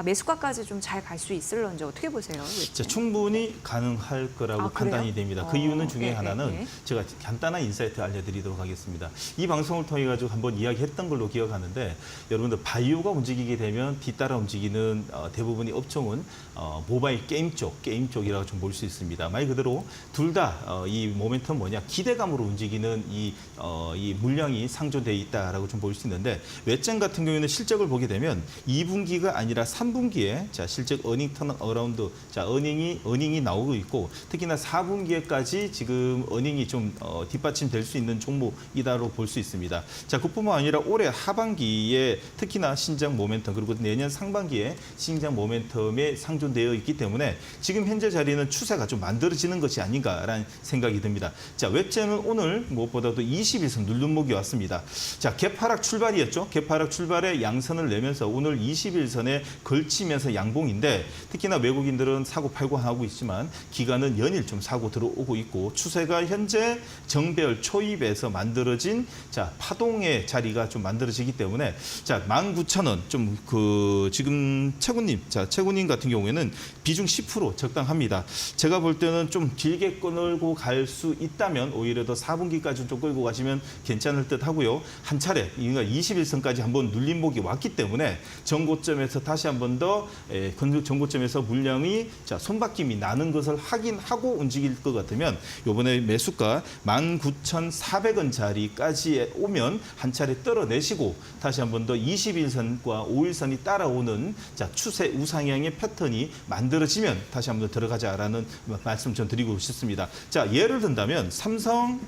매수가까지 좀 잘 갈 수 있을런지 어떻게 보세요? 자, 충분히 가능할 거라고 아, 판단이 그래요? 됩니다. 그 이유는 중에 네, 하나는 네. 제가 간단한 인사이트 알려드리도록 하겠습니다. 이 방송을 통해 가지고 한번 이야기했던 걸로 기억하는데 여러분들 바이오가 움직이게 되면 뒤따라 움직이는 대부분의 업종은 모바일 게임 쪽이라고 좀 볼 수 있습니다. 말 그대로 둘 다 이 모멘텀 뭐냐 기대감으로 움직이는 이 물량이 상존돼 있다라고 좀 볼 수 있는데 웹젠 같은 경우에는 실적을 보게 되면 2분기가 아니라 3분기에 자 실적 어닝 턴 어라운드 자 어닝이 나오고 있고 특히나 4분기에까지 지금 어닝이 좀 뒷받침될 수 있는 종목이다로 볼 수 있습니다. 자 그뿐만 아니라 올해 하반기에 특히나 신장 모멘텀 그리고 내년 상반기에 신장 모멘텀에 상존되어 있기 때문에 지금 현재 자리는 추세가 좀 만들어지는 것이 아닌가라는 생각이 듭니다. 자 웹젠은 오늘 무엇보다도 21선 누른목이 왔습니다. 자 개파락 출발이었죠. 개파락 출발에 양선을 내면서 오늘 21선에 걸치면서 양봉인데 특히나 외국인들은 사고 팔고 하고 있지만 기관은 연일 좀 사고 들어오고 있고 추세가 현재 정배열 초입에서 만들어진 자 파동의 자리가 좀 만들어지기 때문에 자 19,000원 좀 지금 최군님 같은 경우에는 비중 10% 적당합니다. 제가 볼 때는 좀 길게 끌고 갈 수 있다면 오히려 더 4분기까지 좀 끌고 가시면 괜찮을 듯 하고요. 한 차례 그러니까 21선까지 한번 눌림목이 왔기 때문에 전고점에서 다시 한번 더 전고점에서 물량이 자 손바뀜이 나는 것을 확인하고 움직일 것 같으면 이번에 매수가 19,400원 자리까지 오면 한 차례 떨어내시고 다시 한번 더 21선과 5일선이 따라오는 자 추세 우상향의 패턴이 만들어지면 다시 한번 더 들어가자라는 말씀 좀 드리고 싶습니다. 자 예를 든다면 삼성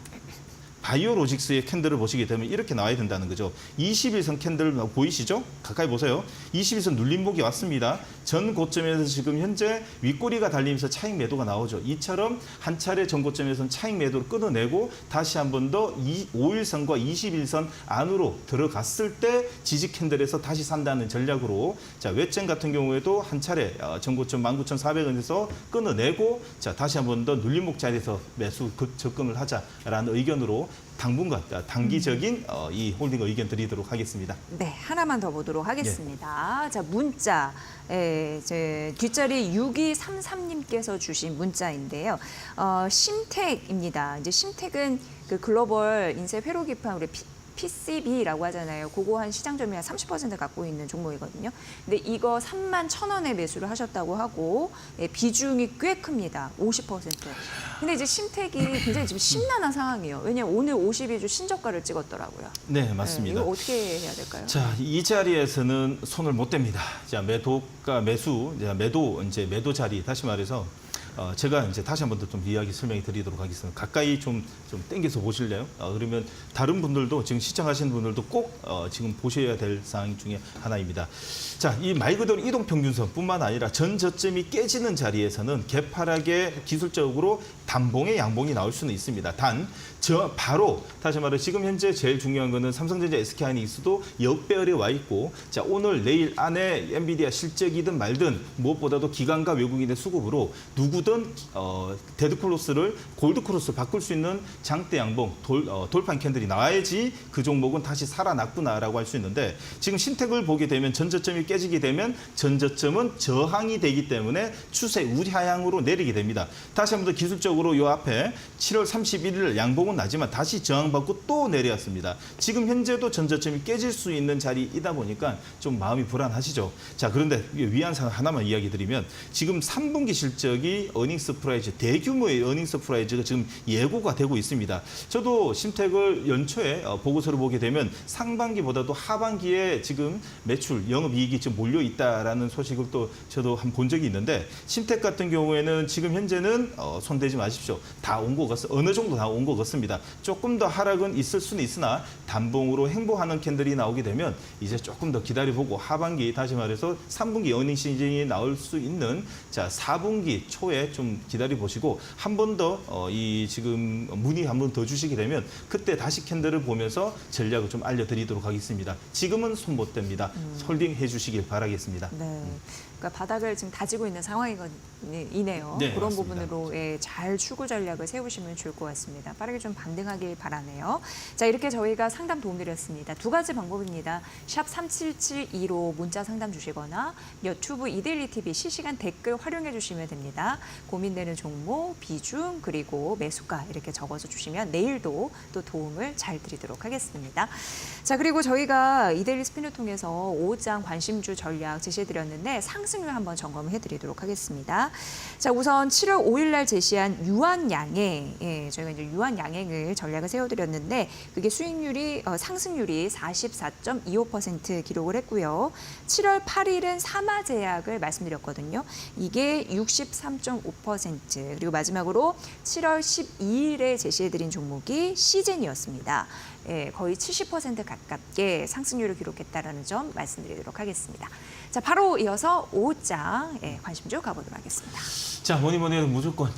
바이오로직스의 캔들을 보시게 되면 이렇게 나와야 된다는 거죠. 21선 캔들 보이시죠? 가까이 보세요. 21선 눌림목이 왔습니다. 전 고점에서 지금 현재 윗꼬리가 달리면서 차익 매도가 나오죠. 이처럼 한 차례 전 고점에서는 차익 매도를 끊어내고 다시 한 번 더 5일선과 21선 안으로 들어갔을 때 지지 캔들에서 다시 산다는 전략으로 자 웹젠 같은 경우에도 한 차례 전 고점 19,400원에서 끊어내고 자 다시 한 번 더 눌림목 자리에서 매수 접근을 하자라는 의견으로 당분간 단기적인 이 홀딩 의견 드리도록 하겠습니다. 네, 하나만 더 보도록 하겠습니다. 자, 문자. 제 뒷자리 6233님께서 주신 문자인데요. 심택입니다. 이제 심택은 그 글로벌 인쇄 회로 기판 우리 PCB라고 하잖아요. 그거 한 시장 점유율 한 30% 갖고 있는 종목이거든요. 근데 이거 31,000원에 매수를 하셨다고 하고 비중이 꽤 큽니다. 50%. 근데 이제 심택이 굉장히 지금 심란한 상황이에요. 왜냐하면 오늘 52주 신저가를 찍었더라고요. 네, 맞습니다. 이거 어떻게 해야 될까요? 자, 이 자리에서는 손을 못 댑니다. 자, 매도 자리 다시 말해서 제가 이제 다시 한 번 더 좀 이야기 설명해 드리도록 하겠습니다. 가까이 좀 당겨서 보실래요? 그러면 다른 분들도 지금 시청하시는 분들도 꼭 지금 보셔야 될 사항 중에 하나입니다. 자, 이 말 그대로 이동평균선뿐만 아니라 전 저점이 깨지는 자리에서는 개파락의 기술적으로 단봉의 양봉이 나올 수는 있습니다. 바로 다시 말해 지금 현재 제일 중요한 거는 삼성전자, SK하이닉스도 역배열에 와 있고 자 오늘 내일 안에 엔비디아 실적이든 말든 무엇보다도 기관과 외국인의 수급으로 누구든 데드크로스를 골드크로스 바꿀 수 있는 장대 양봉 돌판 캔들이 나와야지 그 종목은 다시 살아났구나라고 할 수 있는데 지금 신택을 보게 되면 전저점이 깨지게 되면 전저점은 저항이 되기 때문에 추세 우하향으로 내리게 됩니다. 다시 한번 더 기술적으로 이 앞에 7월 31일 양봉은 나지만 다시 저항받고 또 내려왔습니다. 지금 현재도 전저점이 깨질 수 있는 자리이다 보니까 좀 마음이 불안하시죠. 자, 그런데 위안상 하나만 이야기 드리면 지금 3분기 실적이 어닝스 프라이즈 대규모의 어닝스 프라이즈가 지금 예고가 되고 있습니다. 저도 심택을 연초에 보고서를 보게 되면 상반기보다도 하반기에 지금 매출 영업이익이 지금 몰려 있다라는 소식을 또 저도 한 본 적이 있는데 심택 같은 경우에는 지금 현재는 손대지 마십시오. 다 온 것 같습니다. 어느 정도 다 온 것 같습니다. 조금 더 하락은 있을 수는 있으나 단봉으로 행보하는 캔들이 나오게 되면 이제 조금 더 기다려보고 하반기 다시 말해서 3분기 어닝 시즌이 나올 수 있는 자 4분기 초에 좀 기다려보시고 한 번 더 이 지금 문의 한 번 더 주시게 되면 그때 다시 캔들을 보면서 전략을 좀 알려드리도록 하겠습니다. 지금은 손 못 댑니다. 홀딩 해주시길 바라겠습니다. 네. 그러니까 바닥을 지금 다지고 있는 상황이네요. 네, 그런 맞습니다. 부분으로 잘 추구 전략을 세우시면 좋을 것 같습니다. 빠르게 좀 반등하길 바라네요. 자, 이렇게 저희가 상담 도움드렸습니다. 두 가지 방법입니다. 샵 3772로 문자 상담 주시거나 유튜브 이데일리 TV 실시간 댓글 활용해 주시면 됩니다. 고민되는 종목, 비중, 그리고 매수가 이렇게 적어서 주시면 내일도 또 도움을 잘 드리도록 하겠습니다. 자, 그리고 저희가 이데일리 스피너 통해서 5장 관심주 전략 제시해드렸는데 상승률 한번 점검해 드리도록 하겠습니다. 자, 우선 7월 5일 날 제시한 유한양행, 저희가 이제 유한양행을 전략을 세워드렸는데 그게 수익률이 상승률이 44.25% 기록을 했고요. 7월 8일은 사마제약을 말씀드렸거든요. 이게 63.5%, 그리고 마지막으로 7월 12일에 제시해드린 종목이 시젠이었습니다. 거의 70% 가깝게 상승률을 기록했다라는 점 말씀드리도록 하겠습니다. 자, 바로 이어서 5장 관심주 가보도록 하겠습니다. 자, 뭐니 해도 무조건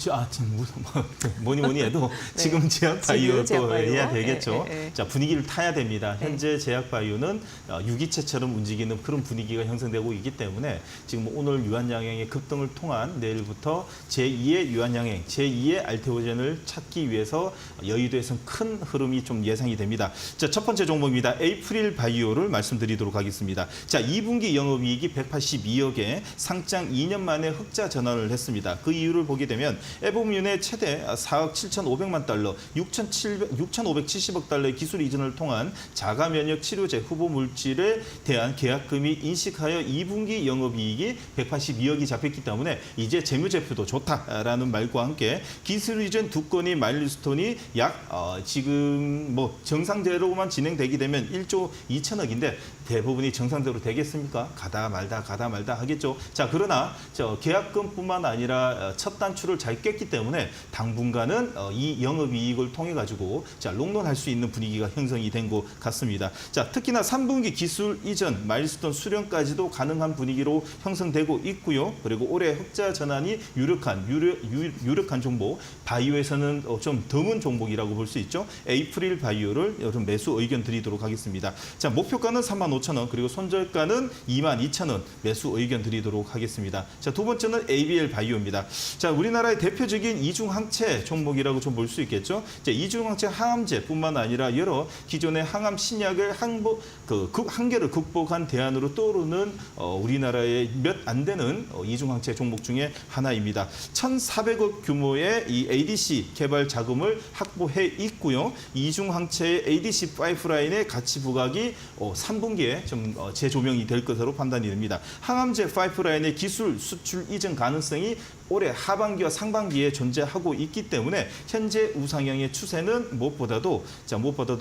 뭐니 해도 네. 지금 제약바이오 지금 또 제약바이오. 해야 되겠죠. 네. 자, 분위기를 타야 됩니다. 네. 현재 제약바이오는 유기체처럼 움직이는 그런 분위기가 형성되고 있기 때문에 지금 오늘 유한양행의 급등을 통한 내일부터 제2의 유한양행, 제2의 알테오젠을 찾기 위해서 여의도에서는 큰 흐름이 좀 예상이 됩니다. 자, 첫 번째 종목입니다. 에이프릴 바이오를 말씀드리도록 하겠습니다. 자, 2분기 영업이익이 182억에 상장 2년 만에 흑자 전환을 했습니다. 그 이유를 보게 되면 에보뮌의 최대 4억 7,500만 달러, 6,570억 달러의 기술 이전을 통한 자가 면역 치료제 후보 물질에 대한 계약금이 인식하여 2분기 영업이익이 182억이 잡혔기 때문에 이제 재무제표도 좋다라는 말과 함께 기술 이전 두 건이 마일스톤이 약 지금 뭐 정상대로만 진행되게 되면 1조 2천억인데 대부분이 정상대로 되겠습니까? 가다 말다 하겠죠. 자, 그러나 계약금뿐만 아니라 첫 단추를 잘 깼기 때문에 당분간은 이 영업이익을 통해 가지고 롱런할 수 있는 분위기가 형성이 된 것 같습니다. 자, 특히나 3분기 기술 이전 마일스톤 수령까지도 가능한 분위기로 형성되고 있고요. 그리고 올해 흑자 전환이 유력한 종목, 바이오에서는 좀 드문 종목이라고 볼 수 있죠. 에이프릴 바이오를 여러분 매수 의견 드리도가록 하겠습니다. 자, 목표가는 35,000원, 그리고 손절가는 22,000원 매수 의견 드리도록 하겠습니다. 자, 두 번째는 ABL 바이오입니다. 자, 우리나라의 대표적인 이중항체 종목이라고 좀 볼 수 있겠죠. 자, 이중항체 항암제뿐만 아니라 여러 기존의 항암 신약을 한계를 극복한 대안으로 떠오르는 우리나라의 몇 안 되는 이중항체 종목 중에 하나입니다. 1,400억 규모의 이 ADC 개발 자금을 확보해 있고요. 이중항체의 ADC 파이프라인의 가치 부각이 3분기에 좀 재조명이 될 것으로 판단이 됩니다. 항암제 파이프라인의 기술 수출 이전 가능성이 올해 하반기와 상반기에 존재하고 있기 때문에 현재 우상향의 추세는 무엇보다도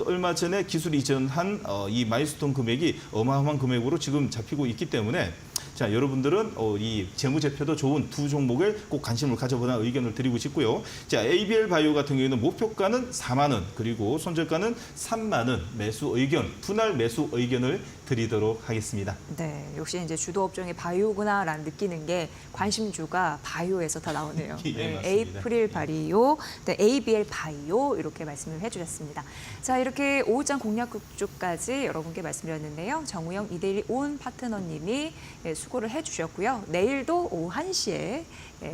얼마 전에 기술 이전한 이 마일스톤 금액이 어마어마한 금액으로 지금 잡히고 있기 때문에 자, 여러분들은 이 재무제표도 좋은 두 종목을 꼭 관심을 가져보는 의견을 드리고 싶고요. 자, ABL 바이오 같은 경우에는 목표가는 4만 원, 그리고 손절가는 3만 원 매수 의견, 분할 매수 의견을 드리도록 하겠습니다. 네, 역시 이제 주도 업종이 바이오구나라는 느끼는 게 관심주가 바이오에서 다 나오네요. 예, 네, 맞습니다. 에이프릴 바이오, 네, ABL 바이오 이렇게 말씀을 해주셨습니다. 자, 이렇게 5장 공략국주까지 여러분께 말씀드렸는데요. 정우영 이데일리 온 파트너님이 수고를 해주셨고요. 내일도 오후 1시에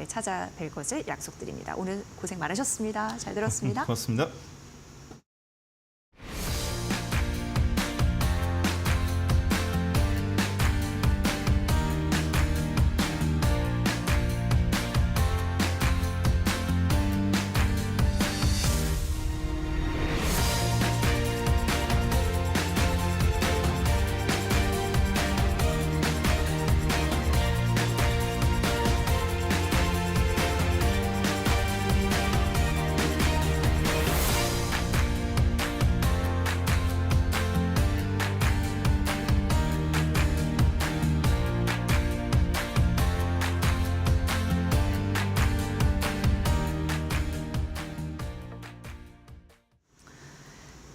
찾아뵐 것을 약속드립니다. 오늘 고생 많으셨습니다. 잘 들었습니다. 고맙습니다.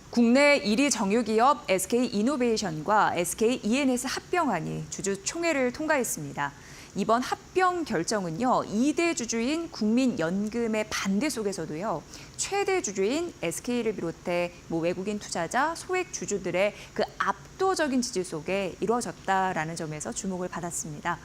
국내 1위 정유기업 SK이노베이션과 SKENS 합병안이 주주 총회를 통과했습니다. 이번 합병 결정은요, 2대 주주인 국민연금의 반대 속에서도요, 최대 주주인 SK를 비롯해 외국인 투자자, 소액 주주들의 그 압도적인 지지 속에 이루어졌다라는 점에서 주목을 받았습니다.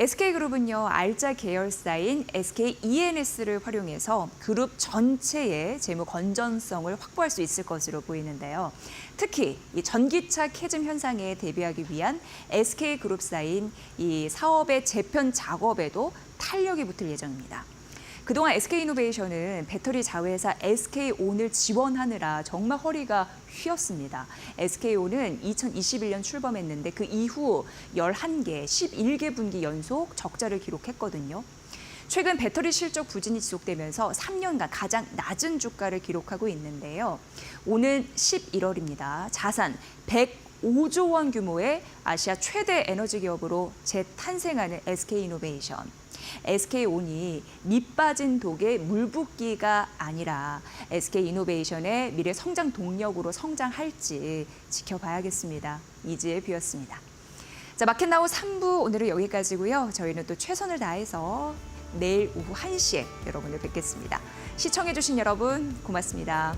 SK그룹은요, 알짜 계열사인 SK E&S를 활용해서 그룹 전체의 재무 건전성을 확보할 수 있을 것으로 보이는데요. 특히 이 전기차 캐즘 현상에 대비하기 위한 SK그룹사인 이 사업의 재편 작업에도 탄력이 붙을 예정입니다. 그동안 SK이노베이션은 배터리 자회사 SK온을 지원하느라 정말 허리가 휘었습니다. SK온은 2021년 출범했는데 그 이후 11개, 11개 분기 연속 적자를 기록했거든요. 최근 배터리 실적 부진이 지속되면서 3년간 가장 낮은 주가를 기록하고 있는데요. 오는 11월입니다. 자산 105조 원 규모의 아시아 최대 에너지 기업으로 재탄생하는 SK이노베이션. SK온이 밑빠진 독에 물 붓기가 아니라 SK이노베이션의 미래 성장 동력으로 성장할지 지켜봐야겠습니다. 이지혜 뷰였습니다. 자, 마켓나우 3부 오늘은 여기까지고요. 저희는 또 최선을 다해서 내일 오후 1시에 여러분을 뵙겠습니다. 시청해주신 여러분 고맙습니다.